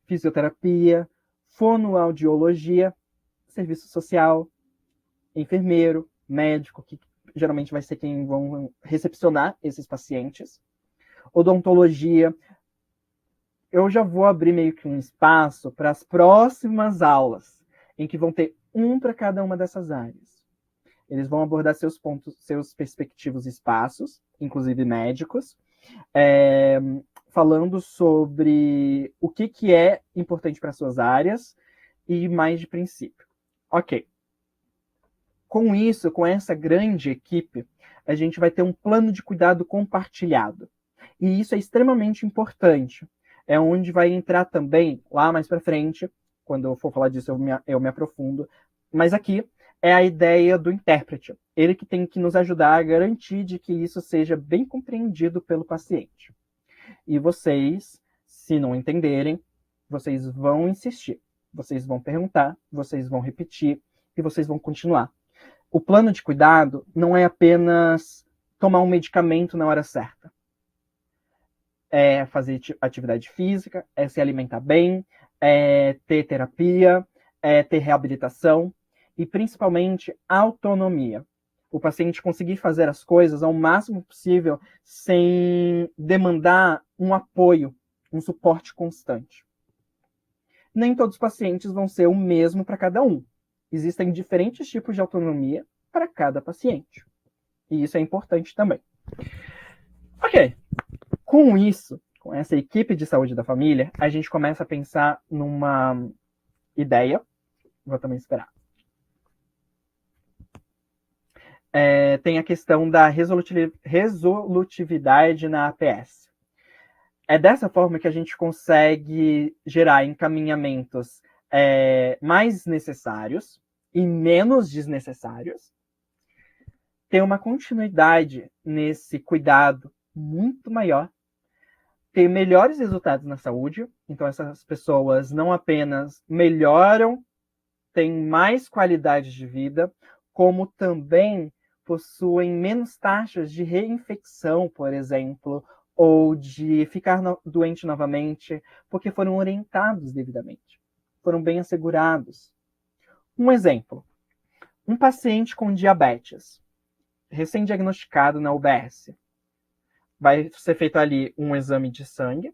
fisioterapia, fonoaudiologia, serviço social, enfermeiro, médico, que geralmente vai ser quem vão recepcionar esses pacientes, odontologia. Eu já vou abrir meio que um espaço para as próximas aulas, em que vão ter um para cada uma dessas áreas. Eles vão abordar seus perspectivos espaços, inclusive médicos, falando sobre o que é importante para suas áreas e mais de princípio. Ok. Com isso, com essa grande equipe, a gente vai ter um plano de cuidado compartilhado. E isso é extremamente importante. É onde vai entrar também, lá mais para frente, quando eu for falar disso eu me aprofundo, mas aqui é a ideia do intérprete. Ele que tem que nos ajudar a garantir de que isso seja bem compreendido pelo paciente. E vocês, se não entenderem, vocês vão insistir, vocês vão perguntar, vocês vão repetir e vocês vão continuar. O plano de cuidado não é apenas tomar um medicamento na hora certa. É fazer atividade física, é se alimentar bem, é ter terapia, é ter reabilitação e, principalmente, autonomia. O paciente conseguir fazer as coisas ao máximo possível sem demandar um apoio, um suporte constante. Nem todos os pacientes vão ser o mesmo para cada um. Existem diferentes tipos de autonomia para cada paciente. E isso é importante também. Ok. Com isso, com essa equipe de saúde da família, a gente começa a pensar numa ideia. Vou também esperar. Tem a questão da resolutividade na APS. É dessa forma que a gente consegue gerar encaminhamentos mais necessários e menos desnecessários. Ter uma continuidade nesse cuidado muito maior. Ter melhores resultados na saúde. Então, essas pessoas não apenas melhoram, têm mais qualidade de vida, como também possuem menos taxas de reinfecção, por exemplo, ou de ficar doente novamente, porque foram orientados devidamente, foram bem assegurados. Um exemplo, um paciente com diabetes, recém-diagnosticado na UBS, vai ser feito ali um exame de sangue,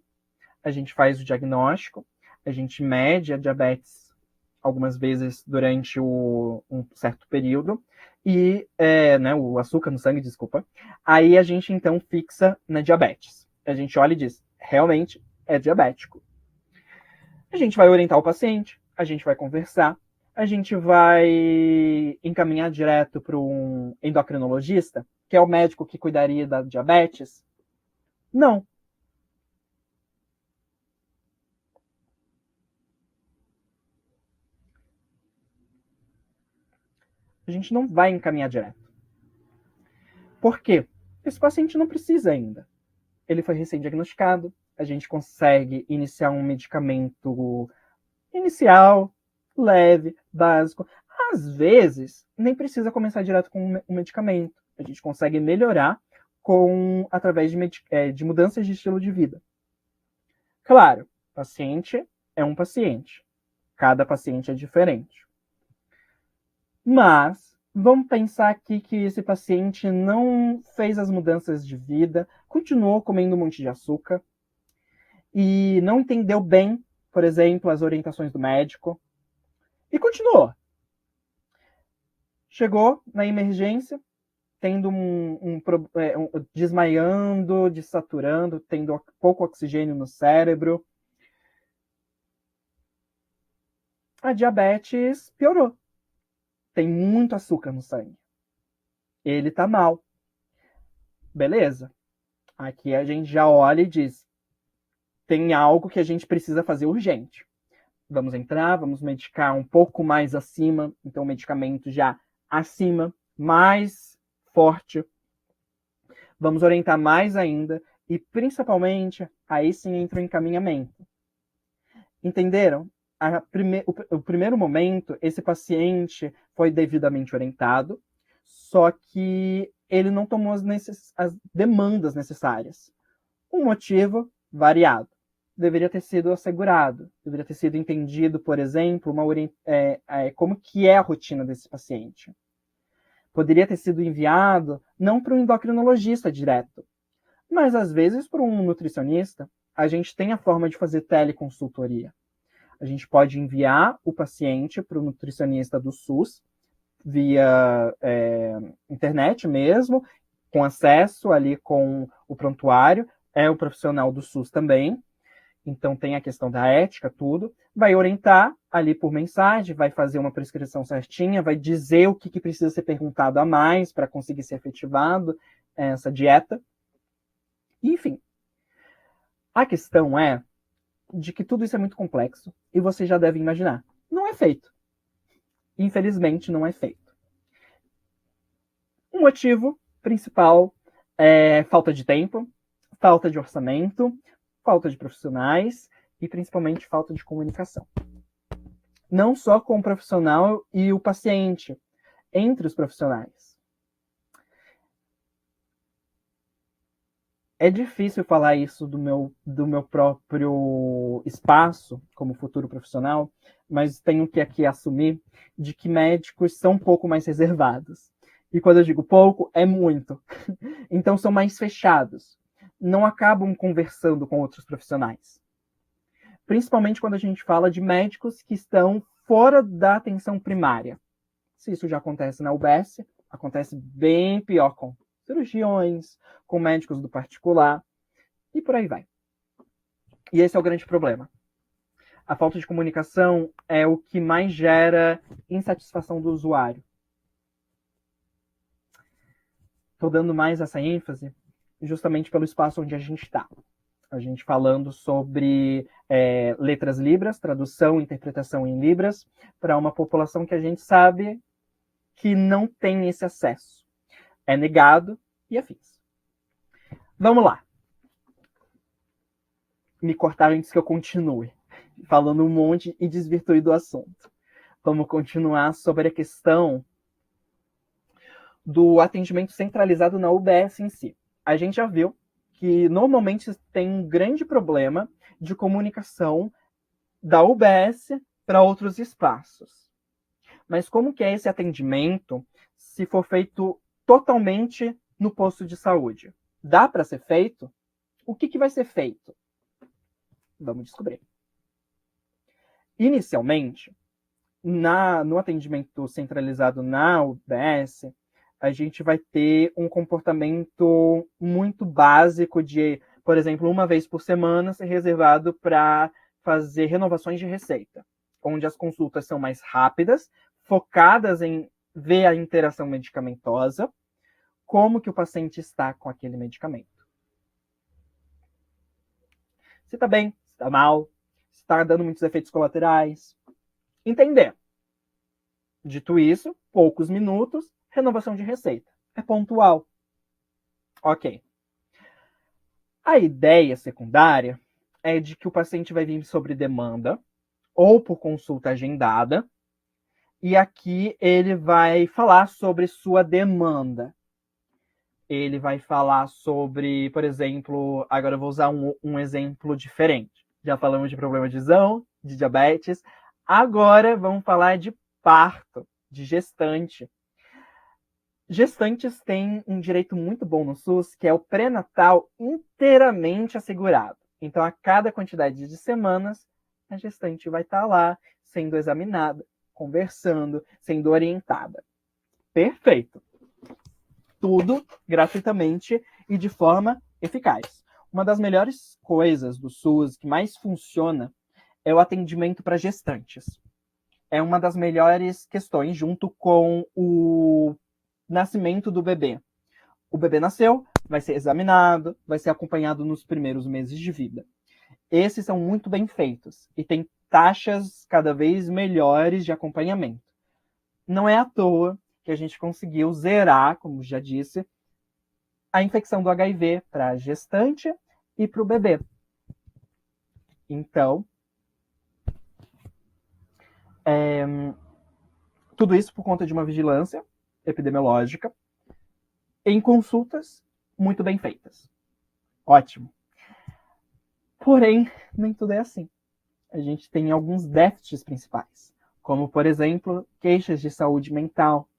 a gente faz o diagnóstico, a gente mede a diabetes algumas vezes durante um certo período, e o açúcar no sangue, desculpa. Aí a gente então fixa na diabetes. A gente olha e diz, realmente é diabético. A gente vai orientar o paciente, a gente vai conversar, a gente vai encaminhar direto para um endocrinologista, que é o médico que cuidaria da diabetes. Não. A gente não vai encaminhar direto. Por quê? Esse paciente não precisa ainda. Ele foi recém-diagnosticado, a gente consegue iniciar um medicamento inicial, leve, básico. Às vezes, nem precisa começar direto com um medicamento. A gente consegue melhorar através de mudanças de estilo de vida. Claro, paciente é um paciente. Cada paciente é diferente. Mas vamos pensar aqui que esse paciente não fez as mudanças de vida, continuou comendo um monte de açúcar e não entendeu bem, por exemplo, as orientações do médico e continuou. Chegou na emergência, tendo desmaiando, desaturando, tendo pouco oxigênio no cérebro. A diabetes piorou. Tem muito açúcar no sangue. Ele tá mal. Beleza. Aqui a gente já olha e diz: tem algo que a gente precisa fazer urgente. Vamos entrar, vamos medicar um pouco mais acima, então o medicamento já acima, mais forte. Vamos orientar mais ainda e, principalmente, aí sim entra o encaminhamento. Entenderam? O primeiro momento, esse paciente foi devidamente orientado, só que ele não tomou as demandas necessárias. Um motivo variado. Deveria ter sido assegurado, deveria ter sido entendido, por exemplo, como que é a rotina desse paciente. Poderia ter sido enviado não para um endocrinologista direto, mas às vezes para um nutricionista. A gente tem a forma de fazer teleconsultoria. A gente pode enviar o paciente para o nutricionista do SUS via internet mesmo, com acesso ali com o prontuário, é o profissional do SUS também, então tem a questão da ética, tudo, vai orientar ali por mensagem, vai fazer uma prescrição certinha, vai dizer o que precisa ser perguntado a mais para conseguir ser efetivado essa dieta. Enfim, a questão é de que tudo isso é muito complexo e você já deve imaginar. Não é feito. Infelizmente, não é feito. O motivo principal é falta de tempo, falta de orçamento, falta de profissionais e principalmente falta de comunicação. Não só com o profissional e o paciente, entre os profissionais. É difícil falar isso do meu próprio espaço como futuro profissional, mas tenho que aqui assumir de que médicos são um pouco mais reservados. E quando eu digo pouco, é muito. Então são mais fechados. Não acabam conversando com outros profissionais. Principalmente quando a gente fala de médicos que estão fora da atenção primária. Se isso já acontece na UBS, acontece bem pior com cirurgiões, com médicos do particular, e por aí vai. E esse é o grande problema. A falta de comunicação é o que mais gera insatisfação do usuário. Estou dando mais essa ênfase justamente pelo espaço onde a gente está. A gente falando sobre letras libras, tradução e interpretação em libras, para uma população que a gente sabe que não tem esse acesso. É negado e afins. Vamos lá. Me cortaram antes que eu continue, falando um monte e desvirtue do assunto. Vamos continuar sobre a questão do atendimento centralizado na UBS em si. A gente já viu que normalmente tem um grande problema de comunicação da UBS para outros espaços. Mas como que é esse atendimento se for feito totalmente no posto de saúde? Dá para ser feito? O que vai ser feito? Vamos descobrir. Inicialmente, no atendimento centralizado na UBS, a gente vai ter um comportamento muito básico de, por exemplo, uma vez por semana ser reservado para fazer renovações de receita, onde as consultas são mais rápidas, focadas em ver a interação medicamentosa, como que o paciente está com aquele medicamento. Se está bem, se está mal, se está dando muitos efeitos colaterais. Entender. Dito isso, poucos minutos, renovação de receita. É pontual. Ok. A ideia secundária é de que o paciente vai vir sobre demanda ou por consulta agendada, e aqui ele vai falar sobre sua demanda. Ele vai falar sobre, por exemplo, agora eu vou usar um exemplo diferente. Já falamos de problema de visão, de diabetes, agora vamos falar de parto, de gestante. Gestantes têm um direito muito bom no SUS, que é o pré-natal inteiramente assegurado. Então, a cada quantidade de semanas, a gestante vai estar lá, sendo examinada, conversando, sendo orientada. Perfeito. Tudo gratuitamente e de forma eficaz. Uma das melhores coisas do SUS, que mais funciona, é o atendimento para gestantes. É uma das melhores questões, junto com o nascimento do bebê. O bebê nasceu, vai ser examinado, vai ser acompanhado nos primeiros meses de vida. Esses são muito bem feitos e tem taxas cada vez melhores de acompanhamento. Não é à toa que a gente conseguiu zerar, como já disse, a infecção do HIV para a gestante e para o bebê. Então, tudo isso por conta de uma vigilância epidemiológica em consultas muito bem feitas. Ótimo. Porém, nem tudo é assim. A gente tem alguns déficits principais, como, por exemplo, queixas de saúde mental,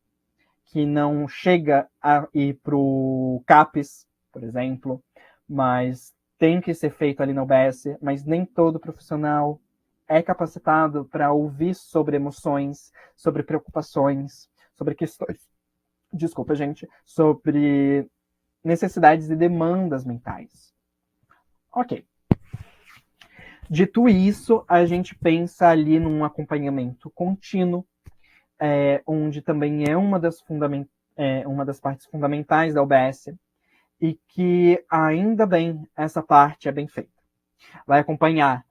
que não chega a ir para o CAPES, por exemplo, mas tem que ser feito ali na UBS, mas nem todo profissional é capacitado para ouvir sobre emoções, sobre preocupações, sobre questões, sobre necessidades e demandas mentais. Ok. Dito isso, a gente pensa ali num acompanhamento contínuo, onde também é uma das partes fundamentais da UBS, e que, ainda bem, essa parte é bem feita. Vai acompanhar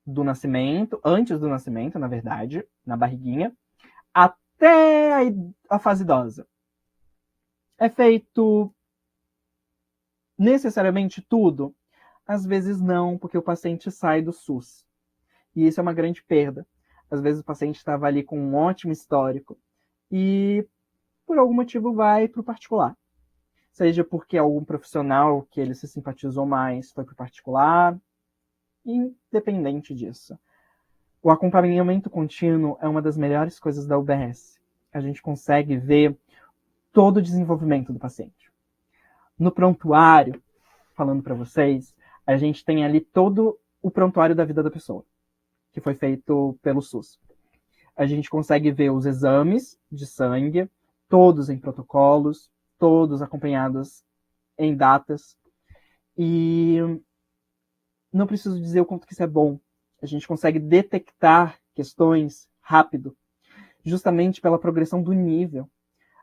do nascimento, antes do nascimento, na verdade, na barriguinha, até a fase idosa. É feito necessariamente tudo? Às vezes não, porque o paciente sai do SUS. E isso é uma grande perda. Às vezes o paciente estava ali com um ótimo histórico e, por algum motivo, vai para o particular. Seja porque algum profissional que ele se simpatizou mais foi para o particular, independente disso. O acompanhamento contínuo é uma das melhores coisas da UBS. A gente consegue ver todo o desenvolvimento do paciente. No prontuário, falando para vocês, a gente tem ali todo o prontuário da vida da pessoa, que foi feito pelo SUS. A gente consegue ver os exames de sangue, todos em protocolos, todos acompanhados em datas. E não preciso dizer o quanto que isso é bom. A gente consegue detectar questões rápido, justamente pela progressão do nível.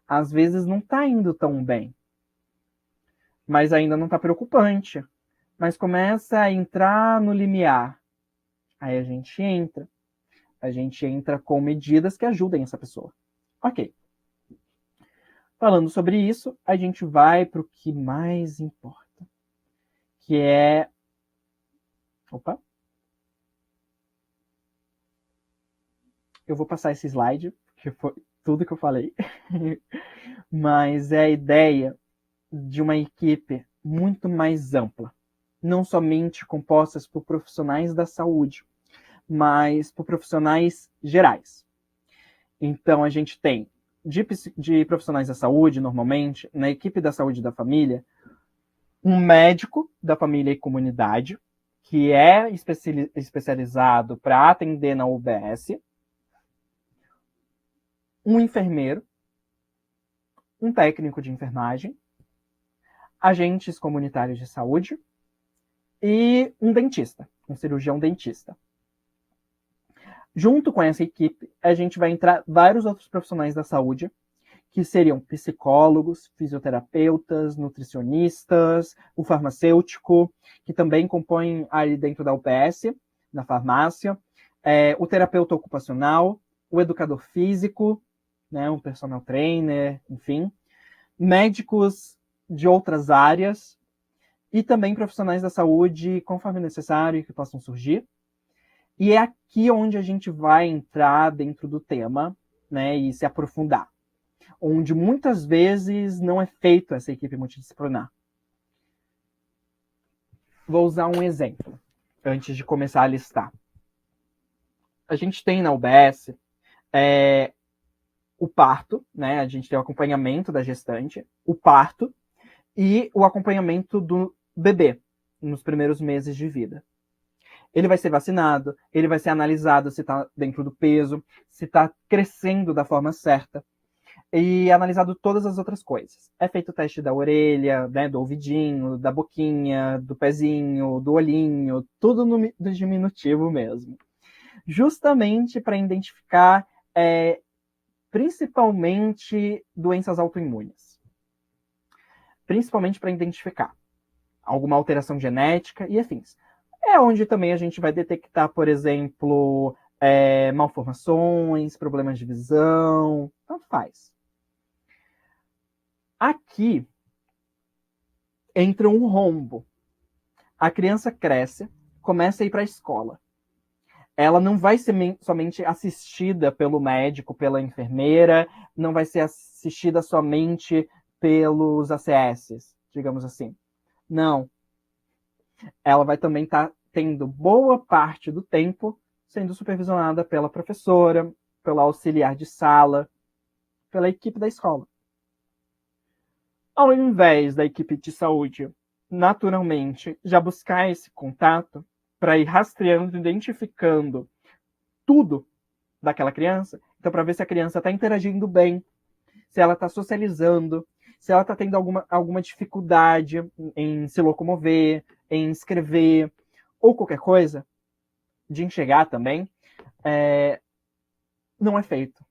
Às vezes não está indo tão bem, mas ainda não está preocupante. Mas começa a entrar no limiar. Aí a gente entra com medidas que ajudem essa pessoa. Ok. Falando sobre isso, a gente vai para o que mais importa, que é... Opa! Eu vou passar esse slide, que foi tudo que eu falei. Mas é a ideia de uma equipe muito mais ampla. Não somente compostas por profissionais da saúde, mas por profissionais gerais. Então, a gente tem, de profissionais da saúde, normalmente, na equipe da saúde da família, um médico da família e comunidade, que é especializado para atender na UBS, um enfermeiro, um técnico de enfermagem, agentes comunitários de saúde e um dentista, um cirurgião dentista. Junto com essa equipe, a gente vai entrar vários outros profissionais da saúde, que seriam psicólogos, fisioterapeutas, nutricionistas, o farmacêutico, que também compõem ali dentro da UPS, na farmácia, o terapeuta ocupacional, o educador físico, né, um personal trainer, enfim, médicos de outras áreas e também profissionais da saúde, conforme necessário, que possam surgir. E é aqui onde a gente vai entrar dentro do tema, né, e se aprofundar, onde muitas vezes não é feito essa equipe multidisciplinar. Vou usar um exemplo antes de começar a listar. A gente tem na UBS o parto, né? A gente tem o acompanhamento da gestante, o parto e o acompanhamento do bebê nos primeiros meses de vida. Ele vai ser vacinado, ele vai ser analisado se está dentro do peso, se está crescendo da forma certa e analisado todas as outras coisas. É feito o teste da orelha, né, do ouvidinho, da boquinha, do pezinho, do olhinho, tudo no diminutivo mesmo. Justamente para identificar principalmente doenças autoimunes. Principalmente para identificar alguma alteração genética e afins. É onde também a gente vai detectar, por exemplo, malformações, problemas de visão, tanto faz. Aqui entra um rombo. A criança cresce, começa a ir para a escola. Ela não vai ser somente assistida pelo médico, pela enfermeira, não vai ser assistida somente pelos ACS, digamos assim. Não. Ela vai também estar tendo boa parte do tempo sendo supervisionada pela professora, pelo auxiliar de sala, pela equipe da escola. Ao invés da equipe de saúde, naturalmente, já buscar esse contato para ir rastreando, identificando tudo daquela criança, então para ver se a criança está interagindo bem, se ela está socializando, se ela está tendo alguma dificuldade em se locomover, em escrever, ou qualquer coisa, de enxergar também, não é feito.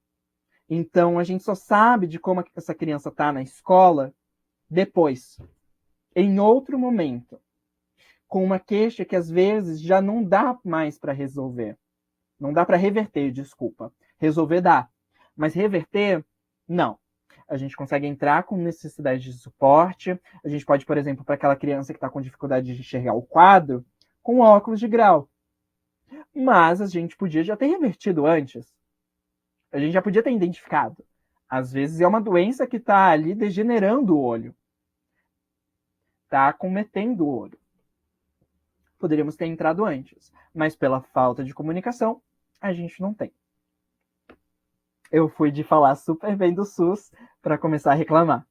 Então, a gente só sabe de como essa criança está na escola depois, em outro momento, com uma queixa que às vezes já não dá mais para resolver. Não dá para reverter, desculpa. Resolver dá, mas reverter, não. A gente consegue entrar com necessidade de suporte. A gente pode, por exemplo, para aquela criança que está com dificuldade de enxergar o quadro, com óculos de grau. Mas a gente podia já ter revertido antes. A gente já podia ter identificado. Às vezes é uma doença que está ali degenerando o olho. Está acometendo o olho. Poderíamos ter entrado antes. Mas pela falta de comunicação, a gente não tem. Eu fui de falar super bem do SUS para começar a reclamar.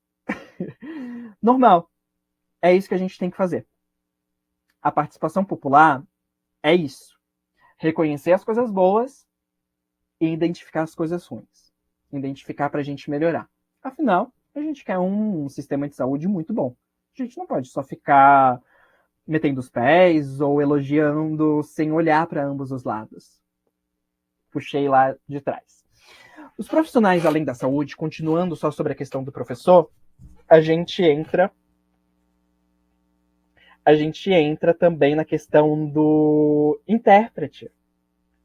Normal. É isso que a gente tem que fazer. A participação popular é isso. Reconhecer as coisas boas e identificar as coisas ruins. Identificar para a gente melhorar. Afinal, a gente quer um sistema de saúde muito bom. A gente não pode só ficar metendo os pés ou elogiando sem olhar para ambos os lados. Puxei lá de trás. Os profissionais além da saúde, continuando só sobre a questão do professor, a gente entra também na questão do intérprete.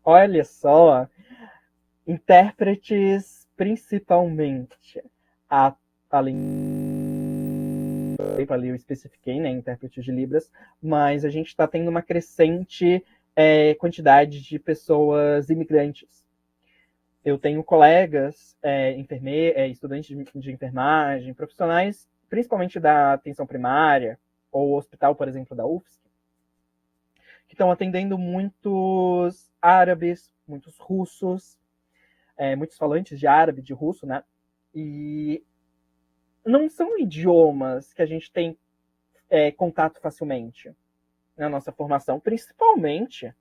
Olha só, intérpretes principalmente, além ali eu especifiquei, né, intérprete de Libras, mas a gente está tendo uma crescente quantidade de pessoas imigrantes. Eu tenho colegas, estudantes de enfermagem, profissionais, principalmente da atenção primária, ou hospital, por exemplo, da UFSC, que estão atendendo muitos árabes, muitos russos, muitos falantes de árabe, de russo, né? E não são idiomas que a gente tem contato facilmente na nossa formação, principalmente.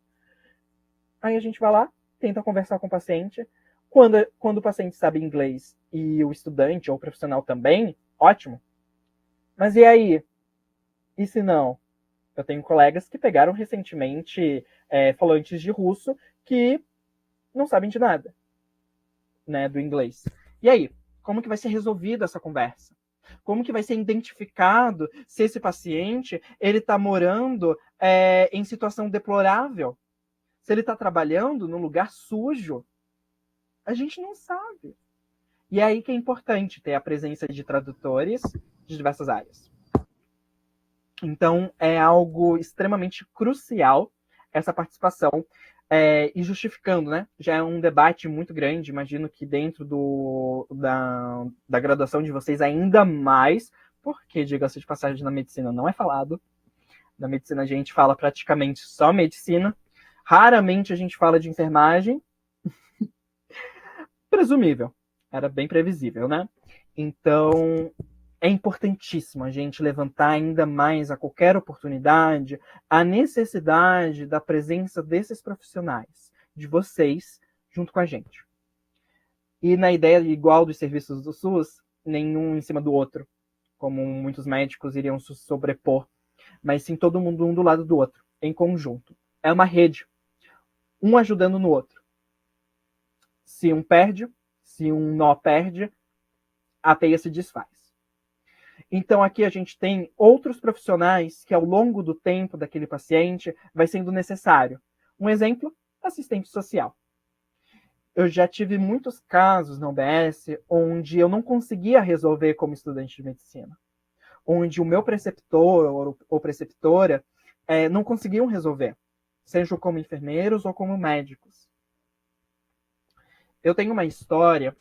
Aí a gente vai lá, tenta conversar com o paciente. Quando o paciente sabe inglês e o estudante ou o profissional também, ótimo. Mas e aí? E se não? Eu tenho colegas que pegaram recentemente falantes de russo que não sabem de nada, né, do inglês. E aí? Como que vai ser resolvida essa conversa? Como que vai ser identificado se esse paciente ele está morando em situação deplorável? Se ele está trabalhando num lugar sujo? A gente não sabe. E é aí que é importante ter a presença de tradutores de diversas áreas. Então, é algo extremamente crucial essa participação. E justificando, né? Já é um debate muito grande, imagino que dentro da graduação de vocês ainda mais, porque, diga-se de passagem, na medicina não é falado. Na medicina a gente fala praticamente só medicina. Raramente a gente fala de enfermagem. Presumível. Era bem previsível, né? Então, é importantíssimo a gente levantar ainda mais a qualquer oportunidade a necessidade da presença desses profissionais, de vocês, junto com a gente. E na ideia igual dos serviços do SUS, nenhum em cima do outro, como muitos médicos iriam se sobrepor, mas sim todo mundo um do lado do outro, em conjunto. É uma rede, um ajudando no outro. Se um perde, se um nó perde, a teia se desfaz. Então, aqui a gente tem outros profissionais que, ao longo do tempo daquele paciente, vai sendo necessário. Um exemplo, assistente social. Eu já tive muitos casos na UBS onde eu não conseguia resolver como estudante de medicina. Onde o meu preceptor ou preceptora não conseguiam resolver, seja como enfermeiros ou como médicos. Eu tenho uma história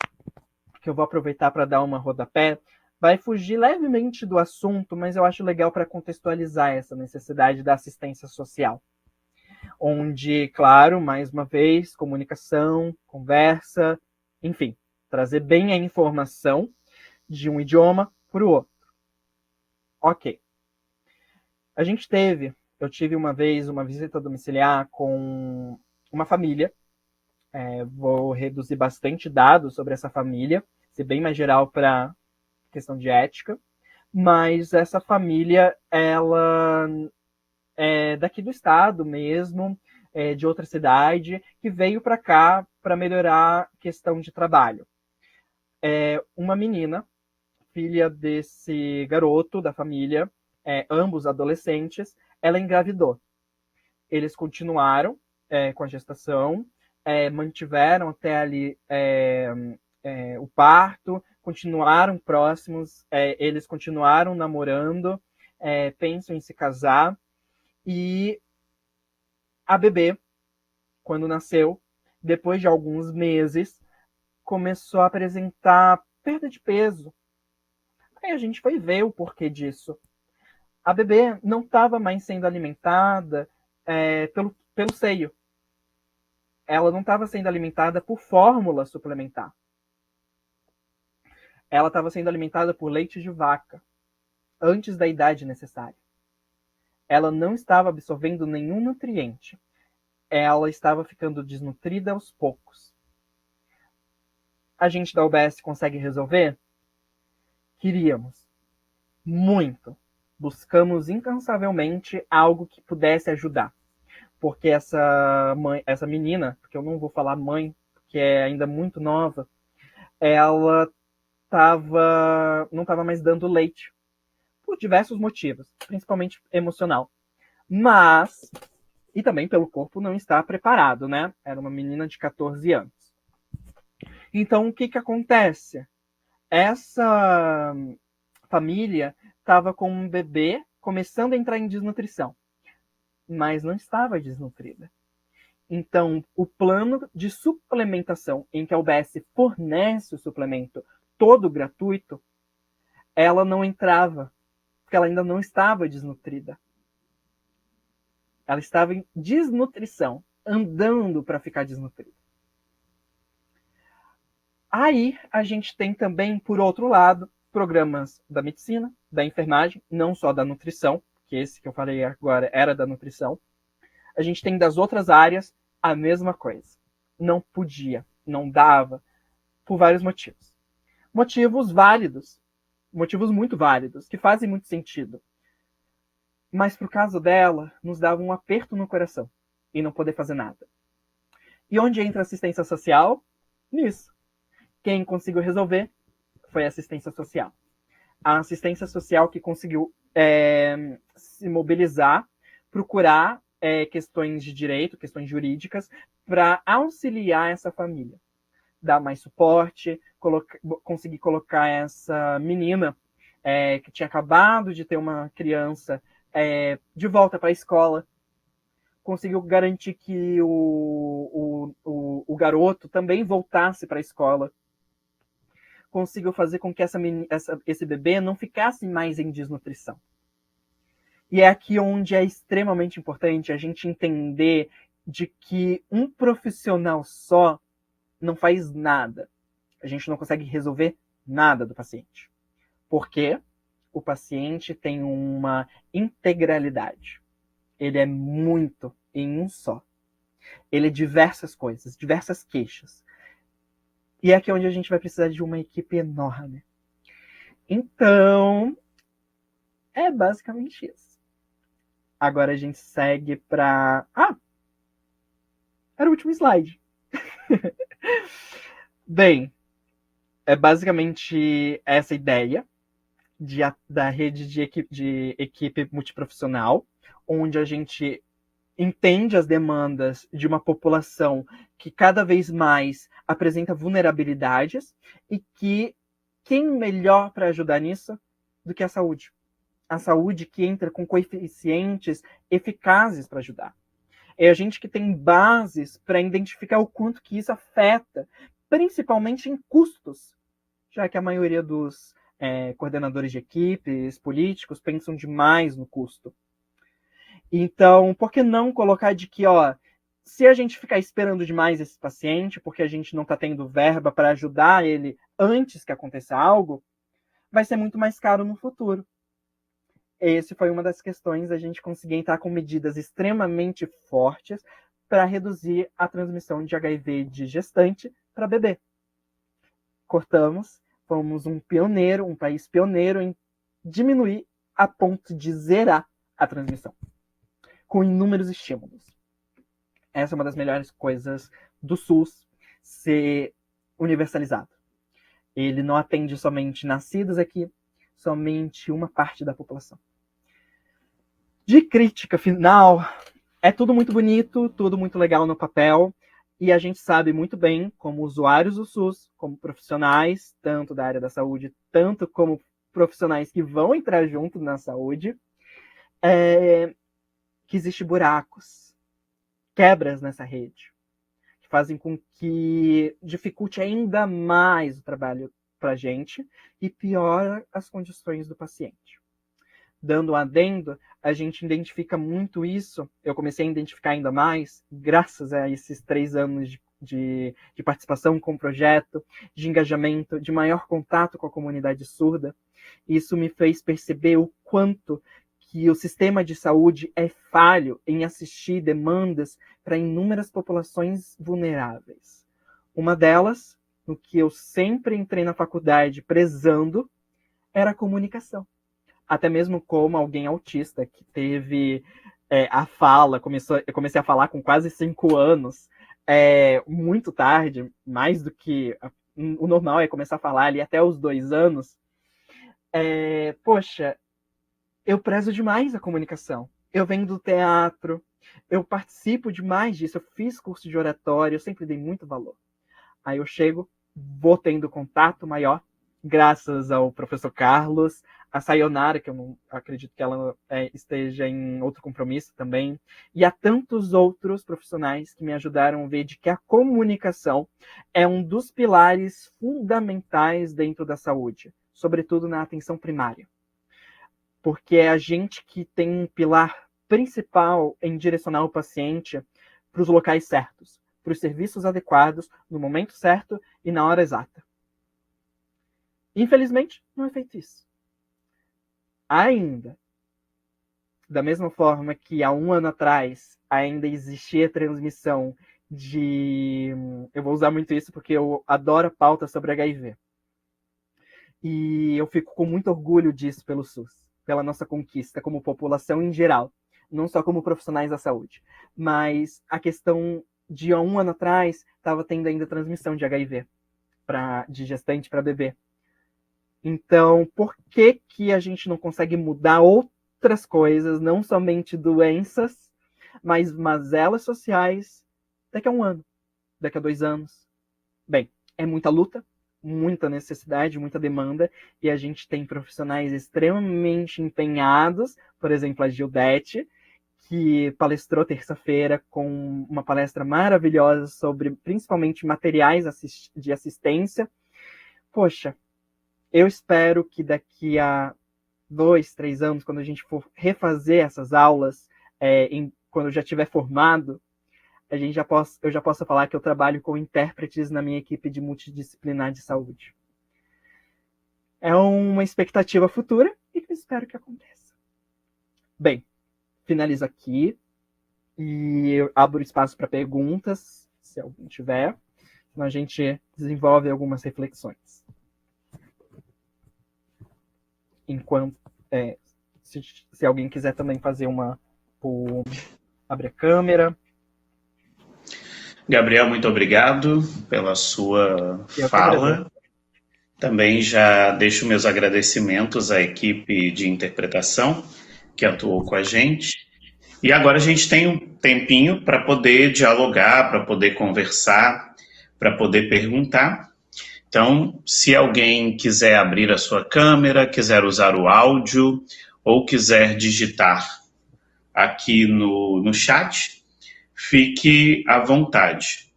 que eu vou aproveitar para dar uma rodapé. Vai fugir levemente do assunto, mas eu acho legal para contextualizar essa necessidade da assistência social. Onde, claro, mais uma vez, comunicação, conversa, enfim, trazer bem a informação de um idioma para o outro. Ok. Eu tive uma vez uma visita domiciliar com uma família. Vou reduzir bastante dados sobre essa família, ser bem mais geral para questão de ética, mas essa família, ela é daqui do estado mesmo, de outra cidade, que veio para cá para melhorar a questão de trabalho. Uma menina, filha desse garoto da família, ambos adolescentes, ela engravidou. Eles continuaram com a gestação, mantiveram até ali o parto, continuaram próximos, eles continuaram namorando, pensam em se casar, e a bebê, quando nasceu, depois de alguns meses, começou a apresentar perda de peso. Aí a gente foi ver o porquê disso. A bebê não estava mais sendo alimentada pelo seio. Ela não estava sendo alimentada por fórmula suplementar. Ela estava sendo alimentada por leite de vaca, antes da idade necessária. Ela não estava absorvendo nenhum nutriente. Ela estava ficando desnutrida aos poucos. A gente da UBS consegue resolver? Queríamos. Muito. Buscamos incansavelmente algo que pudesse ajudar. Porque essa menina, porque eu não vou falar mãe, que é ainda muito nova, ela não estava mais dando leite. Por diversos motivos, principalmente emocional. Mas, e também pelo corpo não estar preparado, né? Era uma menina de 14 anos. Então, o que acontece? Essa família estava com um bebê começando a entrar em desnutrição, mas não estava desnutrida. Então, o plano de suplementação em que a UBS fornece o suplemento todo gratuito, ela não entrava, porque ela ainda não estava desnutrida. Ela estava em desnutrição, andando para ficar desnutrida. Aí a gente tem também, por outro lado, programas da medicina, da enfermagem, não só da nutrição, que esse que eu falei agora era da nutrição. A gente tem das outras áreas a mesma coisa. Não podia, não dava, por vários motivos. Motivos válidos, motivos muito válidos, que fazem muito sentido. Mas pro caso dela, nos dava um aperto no coração e não poder fazer nada. E onde entra a assistência social? Nisso. Quem conseguiu resolver foi a assistência social. A assistência social que conseguiu se mobilizar, procurar questões de direito, questões jurídicas, para auxiliar essa família. dar mais suporte, conseguir colocar essa menina que tinha acabado de ter uma criança de volta para a escola, conseguiu garantir que o garoto também voltasse para a escola, conseguiu fazer com que esse bebê não ficasse mais em desnutrição. E é aqui onde é extremamente importante a gente entender de que um profissional só não faz nada. A gente não consegue resolver nada do paciente. Porque o paciente tem uma integralidade. Ele é muito em um só. Ele é diversas coisas, diversas queixas. E é aqui onde a gente vai precisar de uma equipe enorme. Então, é basicamente isso. Agora a gente segue para... era o último slide. Bem, é basicamente essa ideia da rede de equipe multiprofissional, onde a gente entende as demandas de uma população que cada vez mais apresenta vulnerabilidades e que quem melhor para ajudar nisso do que a saúde? A saúde que entra com coeficientes eficazes para ajudar. É a gente que tem bases para identificar o quanto que isso afeta, principalmente em custos, já que a maioria dos coordenadores de equipes, políticos, pensam demais no custo. Então, por que não colocar de que, se a gente ficar esperando demais esse paciente, porque a gente não está tendo verba para ajudar ele antes que aconteça algo, vai ser muito mais caro no futuro. Essa foi uma das questões, a gente conseguir entrar com medidas extremamente fortes para reduzir a transmissão de HIV de gestante para bebê. Cortamos, fomos um país pioneiro em diminuir a ponto de zerar a transmissão, com inúmeros estímulos. Essa é uma das melhores coisas do SUS ser universalizado. Ele não atende somente nascidos aqui, somente uma parte da população. De crítica final, é tudo muito bonito, tudo muito legal no papel, e a gente sabe muito bem, como usuários do SUS, como profissionais, tanto da área da saúde, tanto como profissionais que vão entrar junto na saúde, que existem buracos, quebras nessa rede, que fazem com que dificulte ainda mais o trabalho para a gente e piora as condições do paciente. Dando um adendo, a gente identifica muito isso, eu comecei a identificar ainda mais, graças a esses 3 anos de participação com o projeto, de engajamento, de maior contato com a comunidade surda. Isso me fez perceber o quanto que o sistema de saúde é falho em assistir demandas para inúmeras populações vulneráveis. Uma delas, no que eu sempre entrei na faculdade prezando, era a comunicação. Até mesmo como alguém autista que teve a fala, eu comecei a falar com quase 5 anos, muito tarde, mais do que o normal é começar a falar ali até os 2 anos. Poxa, eu prezo demais a comunicação. Eu venho do teatro, eu participo demais disso, eu fiz curso de oratório, eu sempre dei muito valor. Aí eu chego, vou tendo contato maior, graças ao professor Carlos, a Sayonara, que eu não acredito que ela esteja em outro compromisso também, e a tantos outros profissionais que me ajudaram a ver de que a comunicação é um dos pilares fundamentais dentro da saúde, sobretudo na atenção primária. Porque é a gente que tem um pilar principal em direcionar o paciente para os locais certos, para os serviços adequados, no momento certo e na hora exata. Infelizmente, não é feito isso. Ainda, da mesma forma que há 1 ano atrás ainda existia transmissão de... Eu vou usar muito isso porque eu adoro a pauta sobre HIV. E eu fico com muito orgulho disso pelo SUS, pela nossa conquista como população em geral, não só como profissionais da saúde. Mas a questão de há 1 ano atrás estava tendo ainda transmissão de HIV de gestante para bebê. Então, por que a gente não consegue mudar outras coisas, não somente doenças, mas mazelas sociais, daqui a 1 ano, daqui a 2 anos? Bem, é muita luta, muita necessidade, muita demanda, e a gente tem profissionais extremamente empenhados, por exemplo, a Gildete, que palestrou terça-feira com uma palestra maravilhosa sobre, principalmente, materiais de assistência. Poxa, eu espero que daqui a 2, 3 anos, quando a gente for refazer essas aulas, quando eu já estiver formado, eu já possa falar que eu trabalho com intérpretes na minha equipe de multidisciplinar de saúde. É uma expectativa futura e que eu espero que aconteça. Bem, finalizo aqui e eu abro espaço para perguntas, se alguém tiver. Então a gente desenvolve algumas reflexões. Enquanto, se alguém quiser também fazer abre a câmera. Gabriel, muito obrigado pela sua fala. Também já deixo meus agradecimentos à equipe de interpretação que atuou com a gente. E agora a gente tem um tempinho para poder dialogar, para poder conversar, para poder perguntar. Então, se alguém quiser abrir a sua câmera, quiser usar o áudio ou quiser digitar aqui no chat, fique à vontade.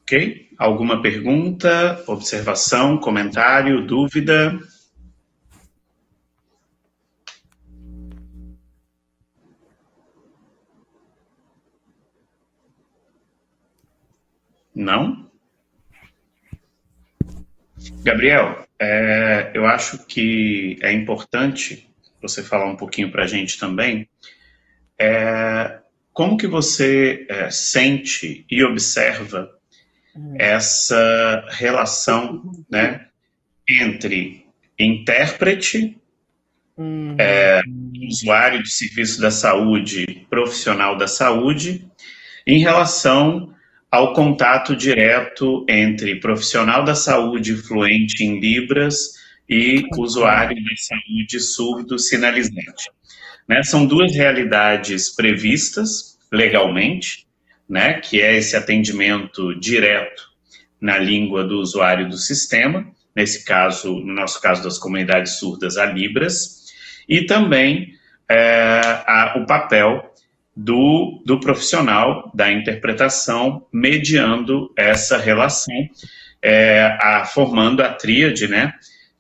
Ok? Alguma pergunta, observação, comentário, dúvida? Não? Gabriel, eu acho que é importante você falar um pouquinho para a gente também. Como que você sente e observa essa relação, né, entre intérprete, usuário de serviço da saúde, profissional da saúde, em relação ao contato direto entre profissional da saúde fluente em Libras e usuário da saúde surdo sinalizante. Né? São duas realidades previstas legalmente, né? Que é esse atendimento direto na língua do usuário do sistema, nesse caso, no nosso caso das comunidades surdas, a Libras, e também o papel do profissional da interpretação mediando essa relação, formando a tríade, né,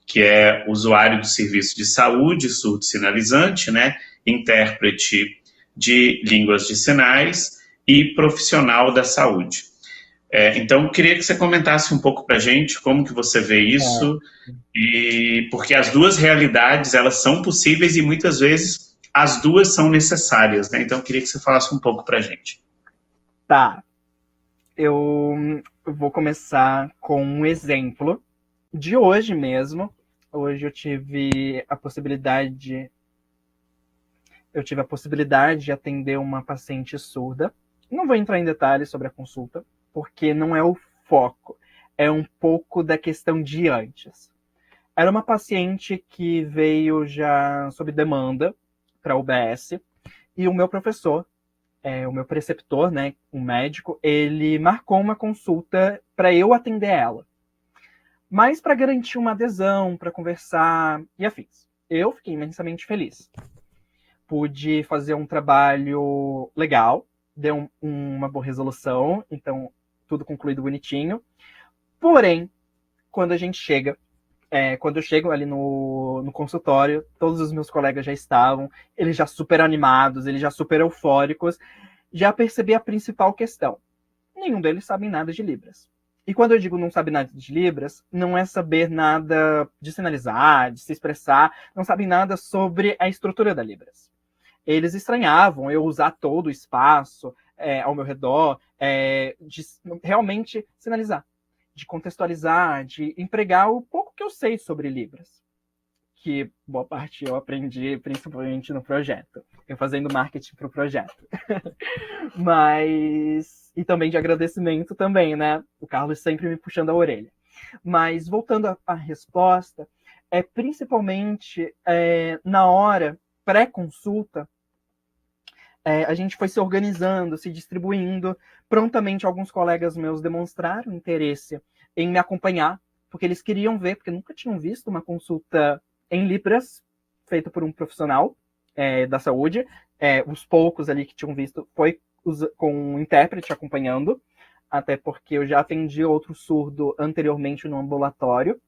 que é usuário do serviço de saúde, surdo sinalizante, né, intérprete de línguas de sinais e profissional da saúde. Então, queria que você comentasse um pouco para a gente como que você vê isso, e porque as duas realidades, elas são possíveis e muitas vezes as duas são necessárias, né? Então, queria que você falasse um pouco para a gente. Tá. Eu vou começar com um exemplo de hoje mesmo. Hoje eu tive a possibilidade de atender uma paciente surda. Não vou entrar em detalhes sobre a consulta, porque não é o foco. É um pouco da questão de antes. Era uma paciente que veio já sob demanda para a UBS, e o meu professor, o meu preceptor, né, um médico, ele marcou uma consulta para eu atender ela. Mas para garantir uma adesão, para conversar e afins. Eu fiquei imensamente feliz. Pude fazer um trabalho legal, deu uma boa resolução, então tudo concluído bonitinho. Porém, quando eu chego ali no consultório, todos os meus colegas já estavam, eles já super animados, eles já super eufóricos, já percebi a principal questão. Nenhum deles sabe nada de Libras. E quando eu digo não sabe nada de Libras, não é saber nada de sinalizar, de se expressar, não sabem nada sobre a estrutura da Libras. Eles estranhavam eu usar todo o espaço ao meu redor, de realmente sinalizar, de contextualizar, de empregar o pouco que eu sei sobre Libras, que boa parte eu aprendi principalmente no projeto, eu fazendo marketing para o projeto. E também de agradecimento também, né? O Carlos sempre me puxando a orelha. Mas voltando à resposta, principalmente na hora pré-consulta, A gente foi se organizando, se distribuindo. Prontamente, alguns colegas meus demonstraram interesse em me acompanhar, porque eles queriam ver, porque nunca tinham visto uma consulta em Libras feita por um profissional da saúde. Os poucos ali que tinham visto foi com um intérprete acompanhando, até porque eu já atendi outro surdo anteriormente no ambulatório,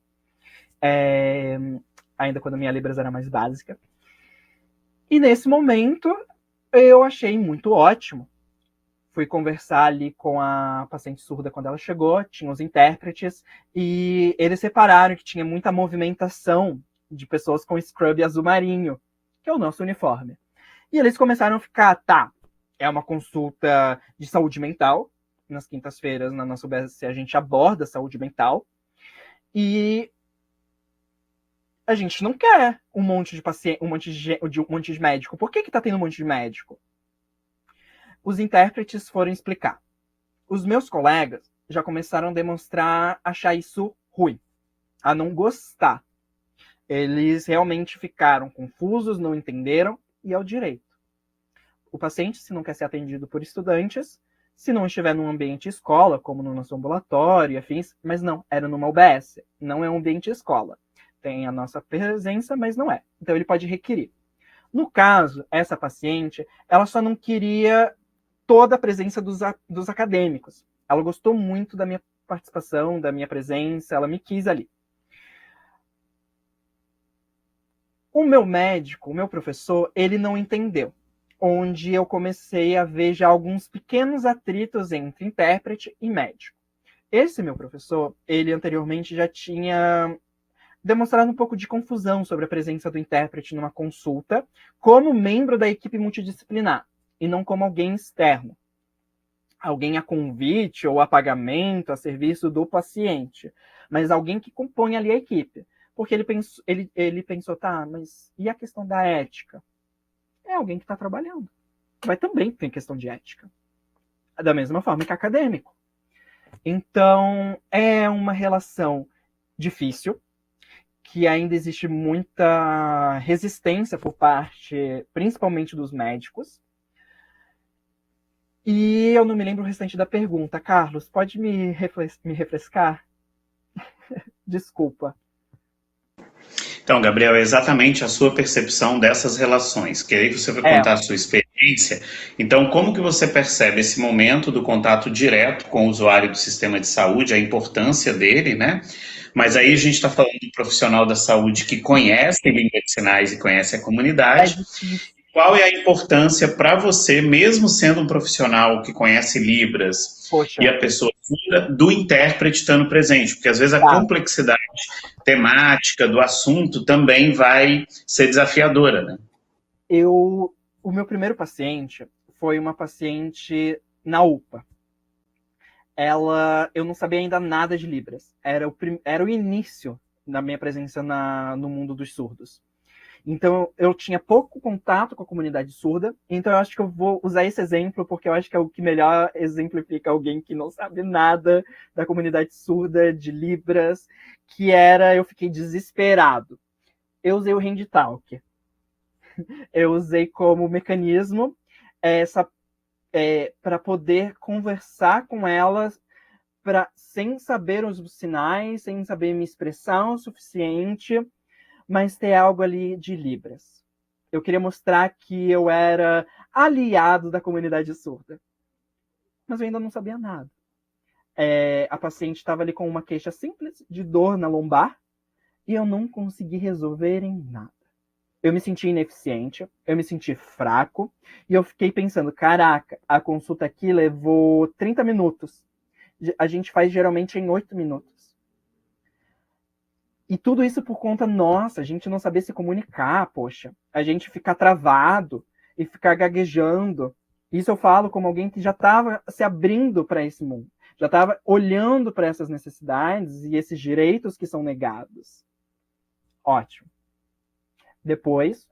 ainda quando a minha Libras era mais básica. E nesse momento, eu achei muito ótimo. Fui conversar ali com a paciente surda quando ela chegou, tinha os intérpretes, e eles repararam que tinha muita movimentação de pessoas com scrub azul marinho, que é o nosso uniforme. E eles começaram a ficar, tá, é uma consulta de saúde mental. Nas quintas-feiras, na nossa UBS, a gente aborda saúde mental. E a gente não quer um monte de paciente, um monte de médico. Por que tá tendo um monte de médico? Os intérpretes foram explicar. Os meus colegas já começaram a demonstrar achar isso ruim, a não gostar. Eles realmente ficaram confusos, não entenderam, e é o direito. O paciente, se não quer ser atendido por estudantes, se não estiver num ambiente escola, como no nosso ambulatório e afins, mas não, era numa UBS, não é um ambiente escola. Tem a nossa presença, mas não é. Então ele pode requerir. No caso, essa paciente, ela só não queria toda a presença dos acadêmicos. Ela gostou muito da minha participação, da minha presença, ela me quis ali. O meu médico, o meu professor, ele não entendeu. Onde eu comecei a ver já alguns pequenos atritos entre intérprete e médico. Esse meu professor, ele anteriormente já tinha demonstrado um pouco de confusão sobre a presença do intérprete numa consulta, como membro da equipe multidisciplinar, e não como alguém externo. Alguém a convite ou a pagamento, a serviço do paciente, mas alguém que compõe ali a equipe. Porque ele pensou, tá, mas e a questão da ética? É alguém que está trabalhando. Mas também tem questão de ética. Da mesma forma que acadêmico. Então, é uma relação difícil, que ainda existe muita resistência por parte, principalmente dos médicos. E eu não me lembro o restante da pergunta. Carlos, pode me refrescar? Desculpa. Então, Gabriel, é exatamente a sua percepção dessas relações, que aí você vai contar a sua experiência. Então, como que você percebe esse momento do contato direto com o usuário do sistema de saúde, a importância dele, né? Mas aí a gente está falando de um profissional da saúde que conhece língua de sinais e conhece a comunidade. Qual é a importância para você, mesmo sendo um profissional que conhece Libras e a pessoa do intérprete estando presente? Porque às vezes a complexidade temática do assunto também vai ser desafiadora, né? O meu primeiro paciente foi uma paciente na UPA. Eu não sabia ainda nada de Libras. Era o início da minha presença no mundo dos surdos. Então, eu tinha pouco contato com a comunidade surda. Então, eu acho que eu vou usar esse exemplo, porque eu acho que é o que melhor exemplifica alguém que não sabe nada da comunidade surda, de Libras, eu fiquei desesperado. Eu usei o HandTalk. Eu usei como mecanismo para poder conversar com elas sem saber os sinais, sem saber me expressar o suficiente, mas ter algo ali de Libras. Eu queria mostrar que eu era aliado da comunidade surda. Mas eu ainda não sabia nada. A paciente estava ali com uma queixa simples de dor na lombar e eu não consegui resolver em nada. Eu me senti ineficiente, eu me senti fraco e eu fiquei pensando, caraca, a consulta aqui levou 30 minutos. A gente faz geralmente em 8 minutos. E tudo isso por conta nossa, a gente não saber se comunicar, poxa. A gente ficar travado e ficar gaguejando. Isso eu falo como alguém que já estava se abrindo para esse mundo. Já estava olhando para essas necessidades e esses direitos que são negados. Ótimo. Depois...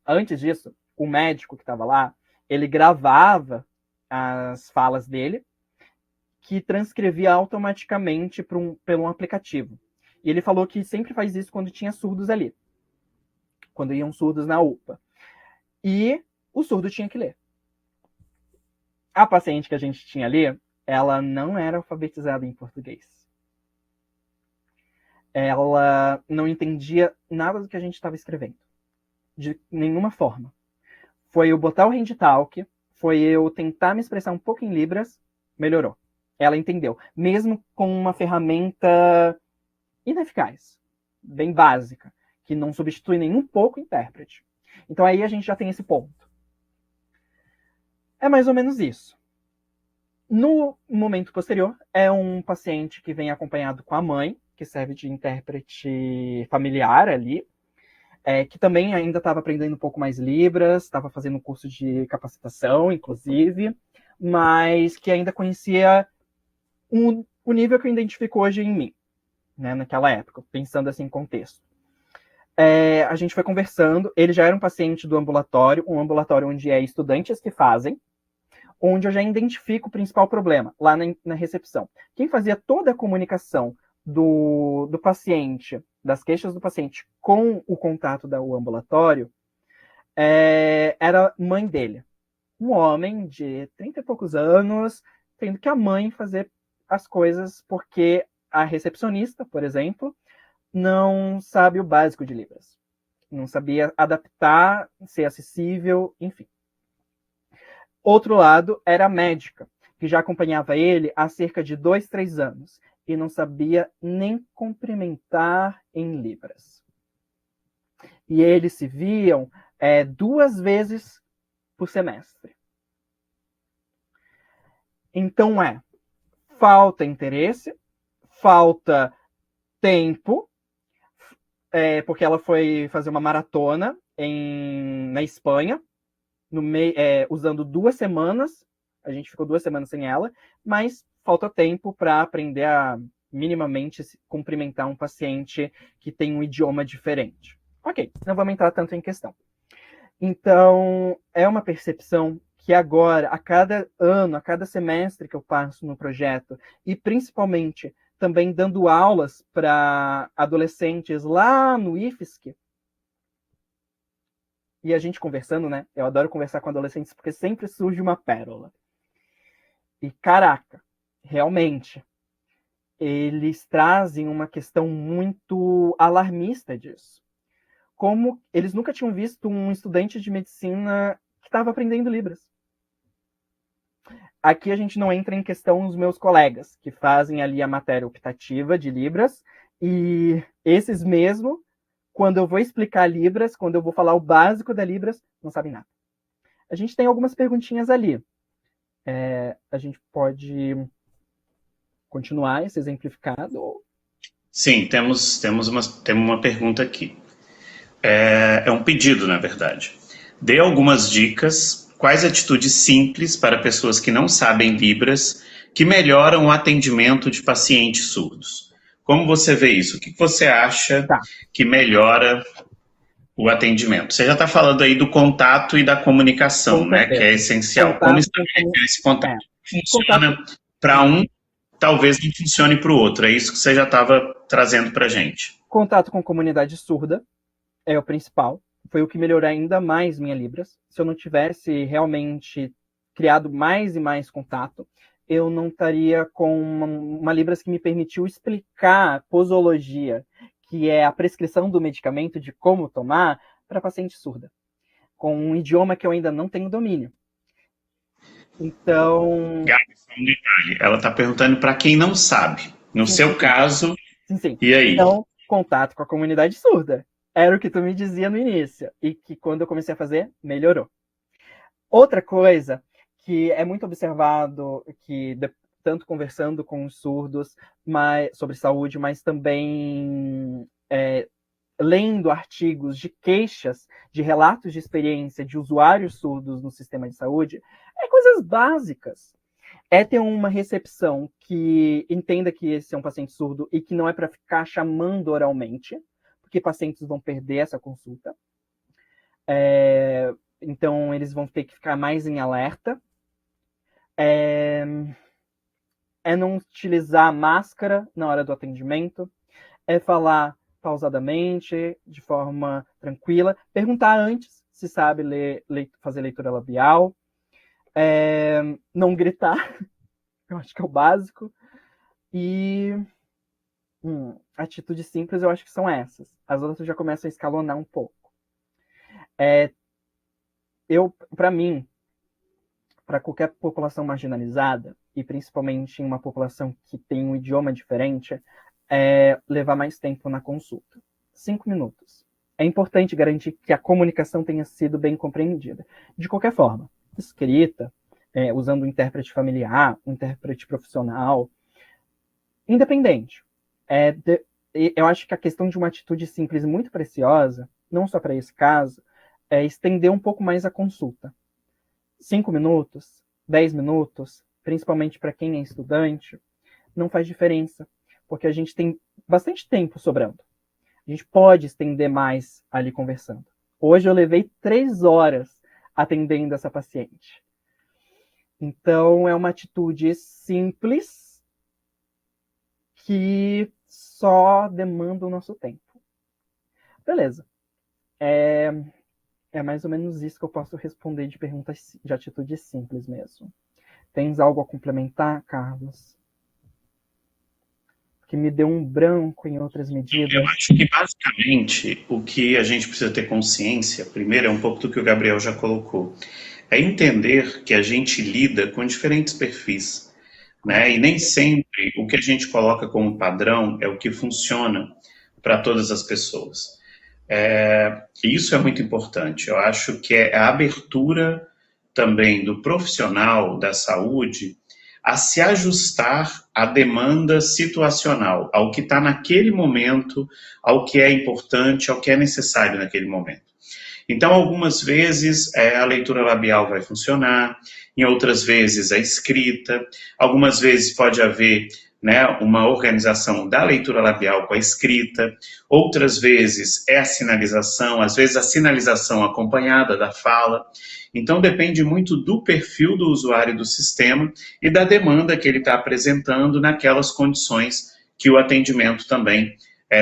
antes disso, o médico que estava lá, ele gravava as falas dele, que transcrevia automaticamente pelo aplicativo. E ele falou que sempre faz isso quando tinha surdos ali. Quando iam surdos na UPA. E o surdo tinha que ler. A paciente que a gente tinha ali, ela não era alfabetizada em português. Ela não entendia nada do que a gente estava escrevendo. De nenhuma forma. Foi eu botar o HandTalk, foi eu tentar me expressar um pouco em Libras, melhorou. Ela entendeu. Mesmo com uma ferramenta ineficaz, bem básica, que não substitui nem um pouco o intérprete. Então aí a gente já tem esse ponto. É mais ou menos isso. No momento posterior, é um paciente que vem acompanhado com a mãe, que serve de intérprete familiar ali, que também ainda estava aprendendo um pouco mais Libras, estava fazendo um curso de capacitação, inclusive, mas que ainda conhecia o nível que eu identifico hoje em mim, né, naquela época, pensando assim em contexto. A gente foi conversando, ele já era um paciente do ambulatório, um ambulatório onde é estudantes que fazem, onde eu já identifico o principal problema, lá na recepção. Quem fazia toda a comunicação do paciente, das queixas do paciente com o contato do ambulatório, era a mãe dele. Um homem de 30 e poucos anos, tendo que a mãe fazer as coisas porque a recepcionista, por exemplo, não sabe o básico de Libras. Não sabia adaptar, ser acessível, enfim. Outro lado era a médica, que já acompanhava ele há cerca de 2, 3 anos e não sabia nem cumprimentar em Libras. E eles se viam 2 vezes por semestre. Então falta interesse, falta tempo, porque ela foi fazer uma maratona na Espanha, usando 2 semanas. A gente ficou 2 semanas sem ela, mas falta tempo para aprender a minimamente cumprimentar um paciente que tem um idioma diferente. Ok, não vamos entrar tanto em questão. Então, é uma percepção que agora, a cada ano, a cada semestre que eu passo no projeto, e principalmente também dando aulas para adolescentes lá no IFSC, e a gente conversando, né? Eu adoro conversar com adolescentes porque sempre surge uma pérola. E, caraca, realmente, eles trazem uma questão muito alarmista disso. Como eles nunca tinham visto um estudante de medicina que estava aprendendo Libras. Aqui a gente não entra em questão os meus colegas, que fazem ali a matéria optativa de Libras, e esses mesmo, quando eu vou explicar Libras, quando eu vou falar o básico da Libras, não sabem nada. A gente tem algumas perguntinhas ali. A gente pode continuar esse exemplificado? Sim, temos uma pergunta aqui. É um pedido, na verdade. Dê algumas dicas, quais atitudes simples para pessoas que não sabem Libras que melhoram o atendimento de pacientes surdos. Como você vê isso? O que você acha que melhora o atendimento? Você já está falando aí do contato e da comunicação, né, que é essencial. Como estabelecer esse contato? Funciona para um, talvez não funcione para o outro. É isso que você já estava trazendo para a gente. Contato com comunidade surda é o principal. Foi o que melhorou ainda mais minha Libras. Se eu não tivesse realmente criado mais e mais contato, eu não estaria com uma Libras que me permitiu explicar posologia, que é a prescrição do medicamento de como tomar para paciente surda, com um idioma que eu ainda não tenho domínio. Então... Gabi, só um detalhe. Ela está perguntando para quem não sabe. No seu caso, sim. E aí? Então, contato com a comunidade surda. Era o que tu me dizia no início. E que quando eu comecei a fazer, melhorou. Outra coisa que é muito observado, que tanto conversando com os surdos sobre saúde, mas também lendo artigos de queixas, de relatos de experiência de usuários surdos no sistema de saúde, coisas básicas. Ter uma recepção que entenda que esse é um paciente surdo e que não é para ficar chamando oralmente, porque pacientes vão perder essa consulta. Então, eles vão ter que ficar mais em alerta. Não utilizar máscara na hora do atendimento. Falar pausadamente, de forma tranquila. Perguntar antes se sabe fazer leitura labial, não gritar, eu acho que é o básico, e atitudes simples eu acho que são essas. As outras já começam a escalonar um pouco. Para mim, para qualquer população marginalizada, e principalmente em uma população que tem um idioma diferente, levar mais tempo na consulta. 5 minutos. É importante garantir que a comunicação tenha sido bem compreendida. De qualquer forma, escrita, usando um intérprete familiar, um intérprete profissional, independente. Eu acho que a questão de uma atitude simples muito preciosa, não só para esse caso, é estender um pouco mais a consulta. 5 minutos, 10 minutos, principalmente para quem é estudante, não faz diferença, porque a gente tem bastante tempo sobrando. A gente pode estender mais ali conversando. Hoje eu levei 3 horas atendendo essa paciente. Então, é uma atitude simples que só demanda o nosso tempo. Beleza. É mais ou menos isso que eu posso responder de perguntas de atitude simples mesmo. Tens algo a complementar, Carlos? Que me deu um branco em outras medidas. Eu acho que, basicamente, o que a gente precisa ter consciência, primeiro, é um pouco do que o Gabriel já colocou, é entender que a gente lida com diferentes perfis, né? E nem sempre o que a gente coloca como padrão é o que funciona para todas as pessoas. Isso é muito importante. Eu acho que é a abertura também do profissional da saúde a se ajustar à demanda situacional, ao que está naquele momento, ao que é importante, ao que é necessário naquele momento. Então, algumas vezes a leitura labial vai funcionar, em outras vezes a escrita, algumas vezes pode haver, né, uma organização da leitura labial com a escrita, outras vezes é a sinalização, às vezes a sinalização acompanhada da fala. Então, depende muito do perfil do usuário do sistema e da demanda que ele está apresentando naquelas condições que o atendimento também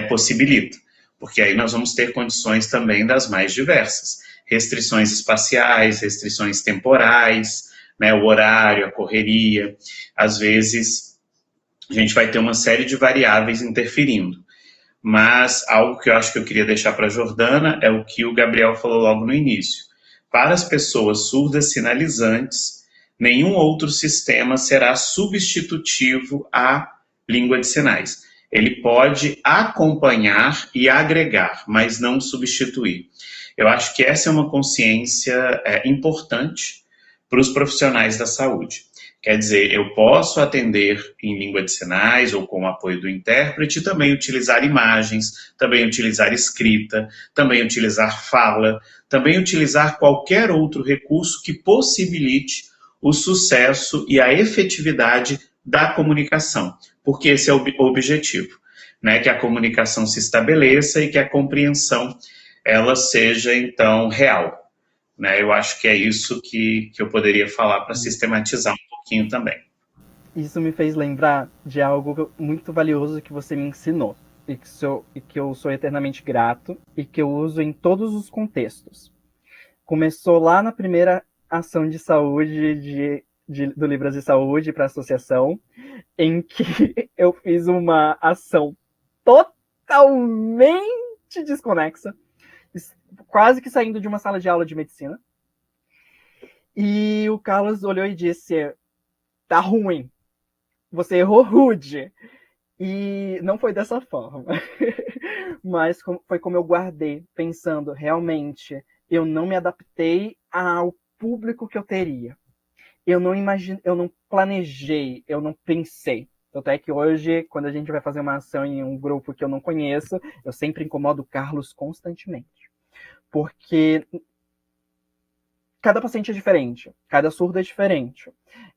possibilita. Porque aí nós vamos ter condições também das mais diversas. Restrições espaciais, restrições temporais, né, o horário, a correria. Às vezes, a gente vai ter uma série de variáveis interferindo. Mas algo que eu acho que eu queria deixar para a Jordana é o que o Gabriel falou logo no início. Para as pessoas surdas sinalizantes, nenhum outro sistema será substitutivo à língua de sinais. Ele pode acompanhar e agregar, mas não substituir. Eu acho que essa é uma consciência importante para os profissionais da saúde. Quer dizer, eu posso atender em língua de sinais ou com o apoio do intérprete, também utilizar imagens, também utilizar escrita, também utilizar fala, também utilizar qualquer outro recurso que possibilite o sucesso e a efetividade da comunicação, porque esse é o objetivo, né? Que a comunicação se estabeleça e que a compreensão ela seja, então, real. Né? Eu acho que é isso que eu poderia falar para sistematizar um pouquinho também. Isso me fez lembrar de algo muito valioso que você me ensinou e que eu sou eternamente grato e que eu uso em todos os contextos. Começou lá na primeira ação de saúde do Libras de Saúde para a associação, em que eu fiz uma ação totalmente desconexa, quase que saindo de uma sala de aula de medicina. E o Carlos olhou e disse: tá ruim, você errou rude. E não foi dessa forma, mas foi como eu guardei, pensando, realmente, eu não me adaptei ao público que eu teria. Eu não planejei, eu não pensei. Tanto é que hoje, quando a gente vai fazer uma ação em um grupo que eu não conheço, eu sempre incomodo o Carlos constantemente. Porque cada paciente é diferente, cada surdo é diferente.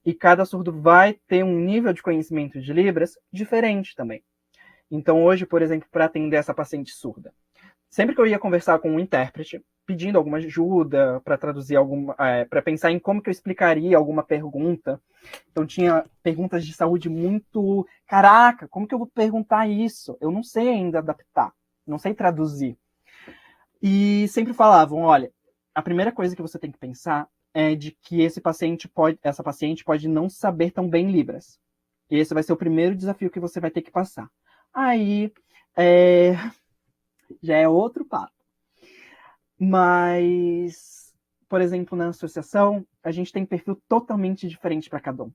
E cada surdo vai ter um nível de conhecimento de Libras diferente também. Então, hoje, por exemplo, para atender essa paciente surda, sempre que eu ia conversar com um intérprete, pedindo alguma ajuda para traduzir para pensar em como que eu explicaria alguma pergunta. Então, tinha perguntas de saúde muito... Caraca, como que eu vou perguntar isso? Eu não sei ainda adaptar, não sei traduzir. E sempre falavam, olha, a primeira coisa que você tem que pensar é de que essa paciente pode não saber tão bem Libras. E esse vai ser o primeiro desafio que você vai ter que passar. Aí, já é outro papo. Mas, por exemplo, na associação, a gente tem perfil totalmente diferente para cada um.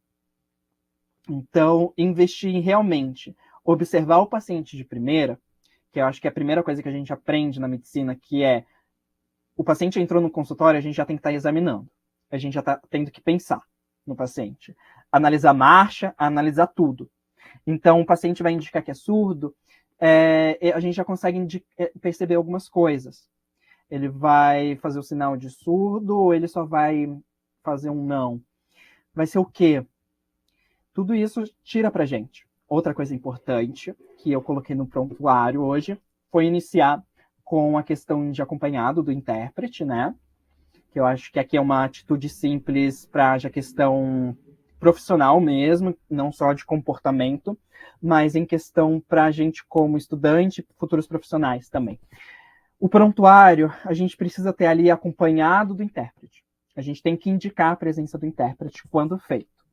Então, investir em realmente observar o paciente de primeira, que eu acho que é a primeira coisa que a gente aprende na medicina, que é o paciente entrou no consultório, a gente já tem que estar examinando. A gente já está tendo que pensar no paciente. Analisar marcha, analisar tudo. Então, o paciente vai indicar que é surdo, a gente já consegue perceber algumas coisas. Ele vai fazer o sinal de surdo ou ele só vai fazer um não? Vai ser o quê? Tudo isso tira pra gente. Outra coisa importante que eu coloquei no prontuário hoje foi iniciar com a questão de acompanhado do intérprete, né? Que eu acho que aqui é uma atitude simples para a questão profissional mesmo, não só de comportamento, mas em questão para a gente como estudante, futuros profissionais também. O prontuário, a gente precisa ter ali acompanhado do intérprete. A gente tem que indicar a presença do intérprete quando feito.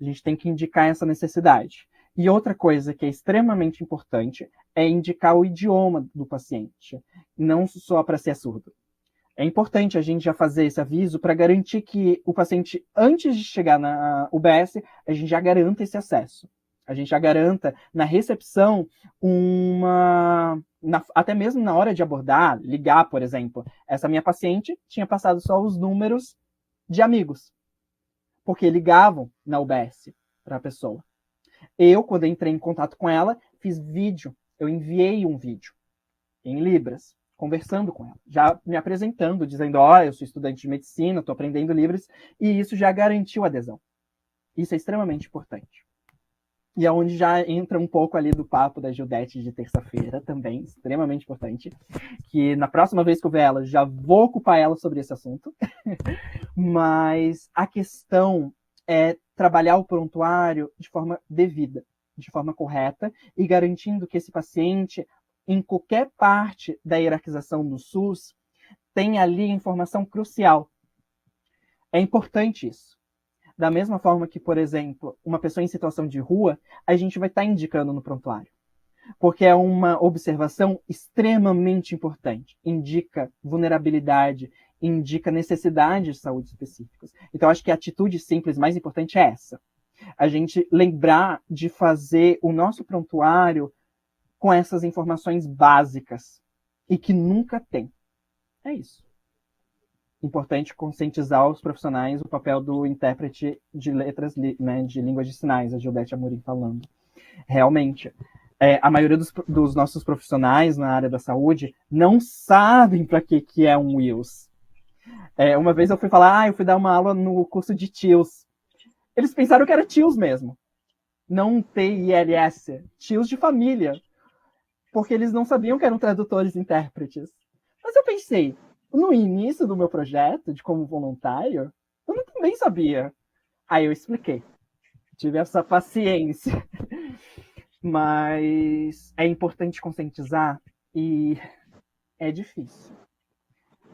A gente tem que indicar essa necessidade. E outra coisa que é extremamente importante é indicar o idioma do paciente, não só para ser surdo. É importante a gente já fazer esse aviso para garantir que o paciente, antes de chegar na UBS, a gente já garanta esse acesso. A gente já garanta na recepção até mesmo na hora de abordar, ligar, por exemplo. Essa minha paciente tinha passado só os números de amigos, porque ligavam na UBS para a pessoa. Eu, quando entrei em contato com ela, fiz vídeo. Eu enviei um vídeo em Libras, conversando com ela, já me apresentando, dizendo, eu sou estudante de medicina, estou aprendendo Libras, e isso já garantiu adesão. Isso é extremamente importante. E é onde já entra um pouco ali do papo da Gildete de terça-feira, também, extremamente importante, que na próxima vez que eu ver ela, já vou ocupar ela sobre esse assunto. Mas a questão é trabalhar o prontuário de forma devida, de forma correta, e garantindo que esse paciente, em qualquer parte da hierarquização do SUS, tem ali informação crucial. É importante isso. Da mesma forma que, por exemplo, uma pessoa em situação de rua, a gente vai estar indicando no prontuário. Porque é uma observação extremamente importante. Indica vulnerabilidade, indica necessidades de saúde específicas. Então, acho que a atitude simples mais importante é essa. A gente lembrar de fazer o nosso prontuário com essas informações básicas e que nunca tem. É isso. Importante conscientizar os profissionais o papel do intérprete de letras, né, de línguas de sinais, a Gildete Amorim falando. Realmente, a maioria dos nossos profissionais na área da saúde não sabem para que é um Wills. Uma vez eu fui falar, eu fui dar uma aula no curso de TILS. Eles pensaram que era TILS mesmo. Não TILS, TILS de família. Porque eles não sabiam que eram tradutores e intérpretes. Mas eu pensei, no início do meu projeto, de como voluntário, eu também sabia. Aí eu expliquei. Tive essa paciência. Mas é importante conscientizar e é difícil.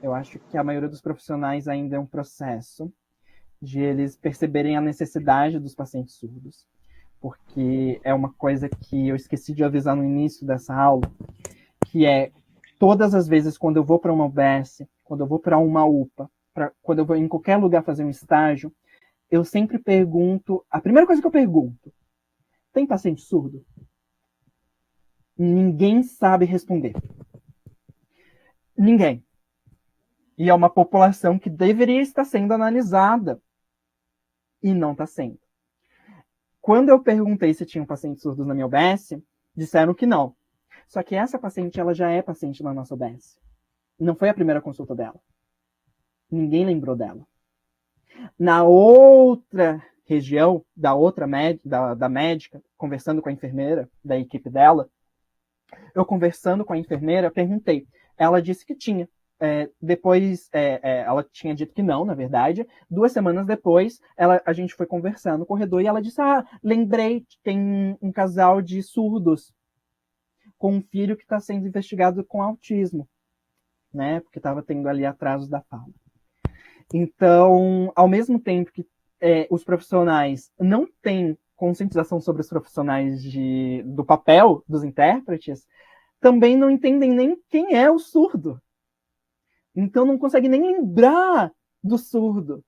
Eu acho que a maioria dos profissionais ainda é um processo de eles perceberem a necessidade dos pacientes surdos. Porque é uma coisa que eu esqueci de avisar no início dessa aula, que é todas as vezes quando eu vou para uma UBS, quando eu vou para uma UPA, quando eu vou em qualquer lugar fazer um estágio, eu sempre pergunto, a primeira coisa que eu pergunto, tem paciente surdo? Ninguém sabe responder. Ninguém. E é uma população que deveria estar sendo analisada e não está sendo. Quando eu perguntei se tinham pacientes surdos na minha UBS, disseram que não. Só que essa paciente, ela já é paciente na nossa UBS. Não foi a primeira consulta dela. Ninguém lembrou dela. Na outra região, da médica, conversando com a enfermeira, da equipe dela, eu conversando com a enfermeira, perguntei. Ela disse que tinha. Depois, ela tinha dito que não, na verdade. 2 semanas depois, a gente foi conversar no corredor e ela disse, lembrei, tem um casal de surdos com um filho que está sendo investigado com autismo, né? Porque estava tendo ali atrasos da fala. Então, ao mesmo tempo que os profissionais não têm conscientização sobre os profissionais do papel dos intérpretes, também não entendem nem quem é o surdo. Então não consegue nem lembrar do surdo.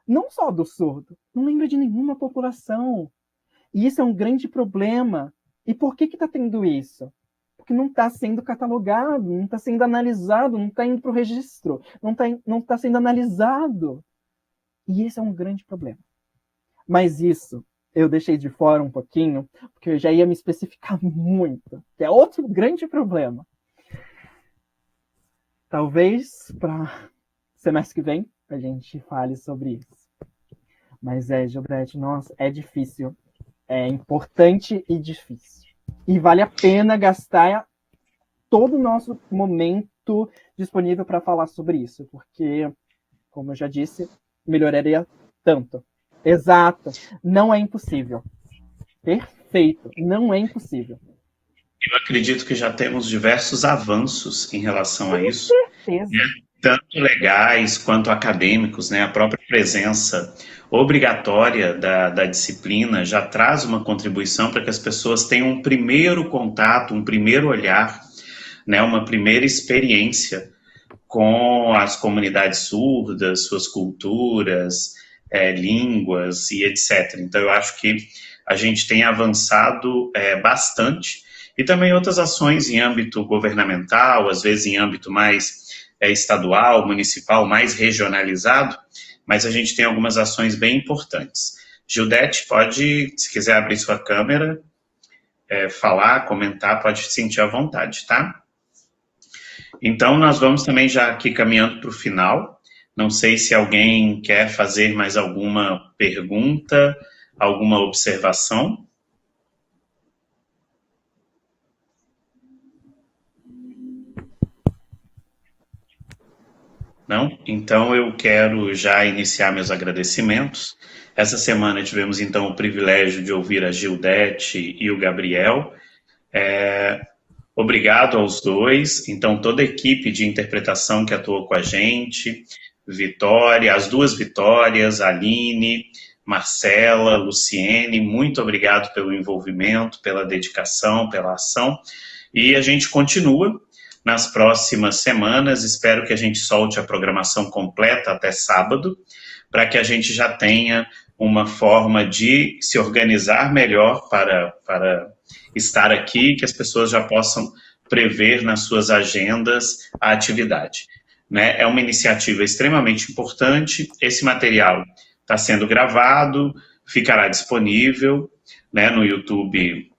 Não só do surdo, não lembra de nenhuma população. E isso é um grande problema. E por que está tendo isso? Porque não está sendo catalogado, não está sendo analisado, não está indo para o registro, não tá sendo analisado. E esse é um grande problema. Mas isso eu deixei de fora um pouquinho, porque eu já ia me especificar muito, que é outro grande problema. Talvez para semestre que vem a gente fale sobre isso. Mas Gilberto, nossa, é difícil. É importante e difícil. E vale a pena gastar todo o nosso momento disponível para falar sobre isso, porque, como eu já disse, melhoraria tanto. Exato. Não é impossível. Perfeito. Não é impossível. Eu acredito que já temos diversos avanços em relação a isso. Certeza. Tanto legais quanto acadêmicos, né? A própria presença obrigatória da disciplina já traz uma contribuição para que as pessoas tenham um primeiro contato, um primeiro olhar, né? Uma primeira experiência com as comunidades surdas, suas culturas, línguas e etc. Então, eu acho que a gente tem avançado bastante, e também outras ações em âmbito governamental, às vezes em âmbito mais estadual, municipal, mais regionalizado, mas a gente tem algumas ações bem importantes. Gildete, pode, se quiser abrir sua câmera, falar, comentar, pode se sentir à vontade, tá? Então, nós vamos também já aqui caminhando para o final. Não sei se alguém quer fazer mais alguma pergunta, alguma observação. Não? Então eu quero já iniciar meus agradecimentos. Essa semana tivemos então o privilégio de ouvir a Gildete e o Gabriel. Obrigado aos dois. Então toda a equipe de interpretação que atuou com a gente, Vitória, as duas Vitórias, Aline, Marcela, Luciene, muito obrigado pelo envolvimento, pela dedicação, pela ação. E a gente continua nas próximas semanas. Espero que a gente solte a programação completa até sábado, para que a gente já tenha uma forma de se organizar melhor para estar aqui, que as pessoas já possam prever nas suas agendas a atividade. Né? É uma iniciativa extremamente importante. Esse material está sendo gravado, ficará disponível, né, no YouTube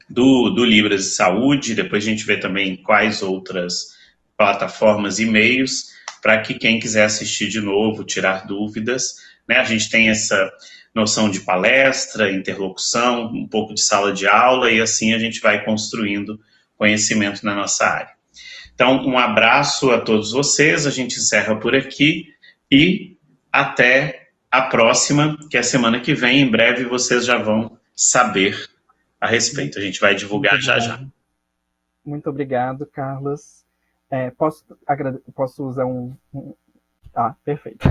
do Libras de Saúde. Depois a gente vê também quais outras plataformas e meios para que quem quiser assistir de novo, tirar dúvidas, né? A gente tem essa noção de palestra, interlocução, um pouco de sala de aula, e assim a gente vai construindo conhecimento na nossa área. Então, um abraço a todos vocês, a gente encerra por aqui e até a próxima, que é a semana que vem. Em breve vocês já vão saber a respeito. A gente vai divulgar já. Muito obrigado, Carlos. Posso usar perfeito.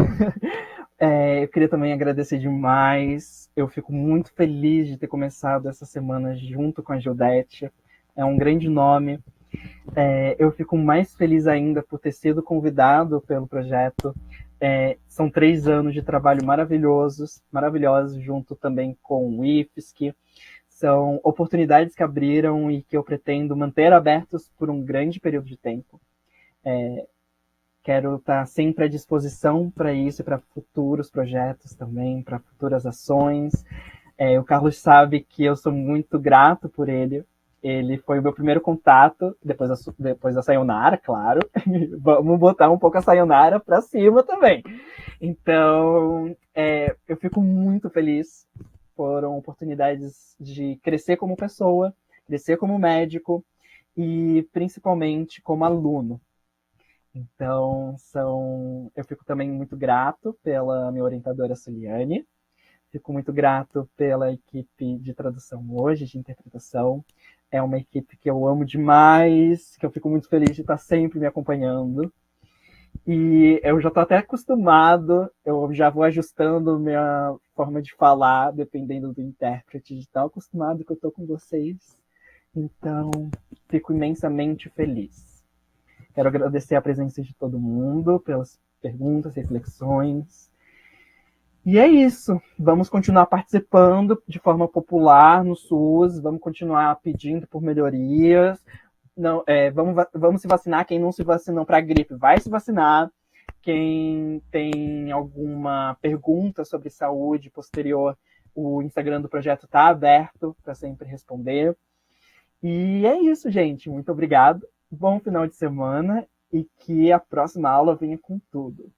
Eu queria também agradecer demais. Eu fico muito feliz de ter começado essa semana junto com a Gildete. É um grande nome. Eu fico mais feliz ainda por ter sido convidado pelo projeto. São 3 anos de trabalho maravilhosos, junto também com o IFSC. São oportunidades que abriram e que eu pretendo manter abertos por um grande período de tempo. Quero estar sempre à disposição para isso e para futuros projetos também, para futuras ações. O Carlos sabe que eu sou muito grato por ele. Ele foi o meu primeiro contato, depois da Sayonara, claro. Vamos botar um pouco a Sayonara para cima também. Então, eu fico muito feliz. Foram oportunidades de crescer como pessoa, crescer como médico e principalmente como aluno. Então, eu fico também muito grato pela minha orientadora Suliane, fico muito grato pela equipe de tradução hoje, de interpretação. É uma equipe que eu amo demais, que eu fico muito feliz de estar sempre me acompanhando. E eu já estou até acostumado, eu já vou ajustando minha forma de falar, dependendo do intérprete, de tão acostumado que eu estou com vocês. Então, fico imensamente feliz. Quero agradecer a presença de todo mundo pelas perguntas, reflexões. E é isso. Vamos continuar participando de forma popular no SUS, vamos continuar pedindo por melhorias. Não, vamos se vacinar. Quem não se vacinou para a gripe vai se vacinar. Quem tem alguma pergunta sobre saúde posterior, o Instagram do projeto está aberto para sempre responder. E é isso, gente. Muito obrigado. Bom final de semana e que a próxima aula venha com tudo.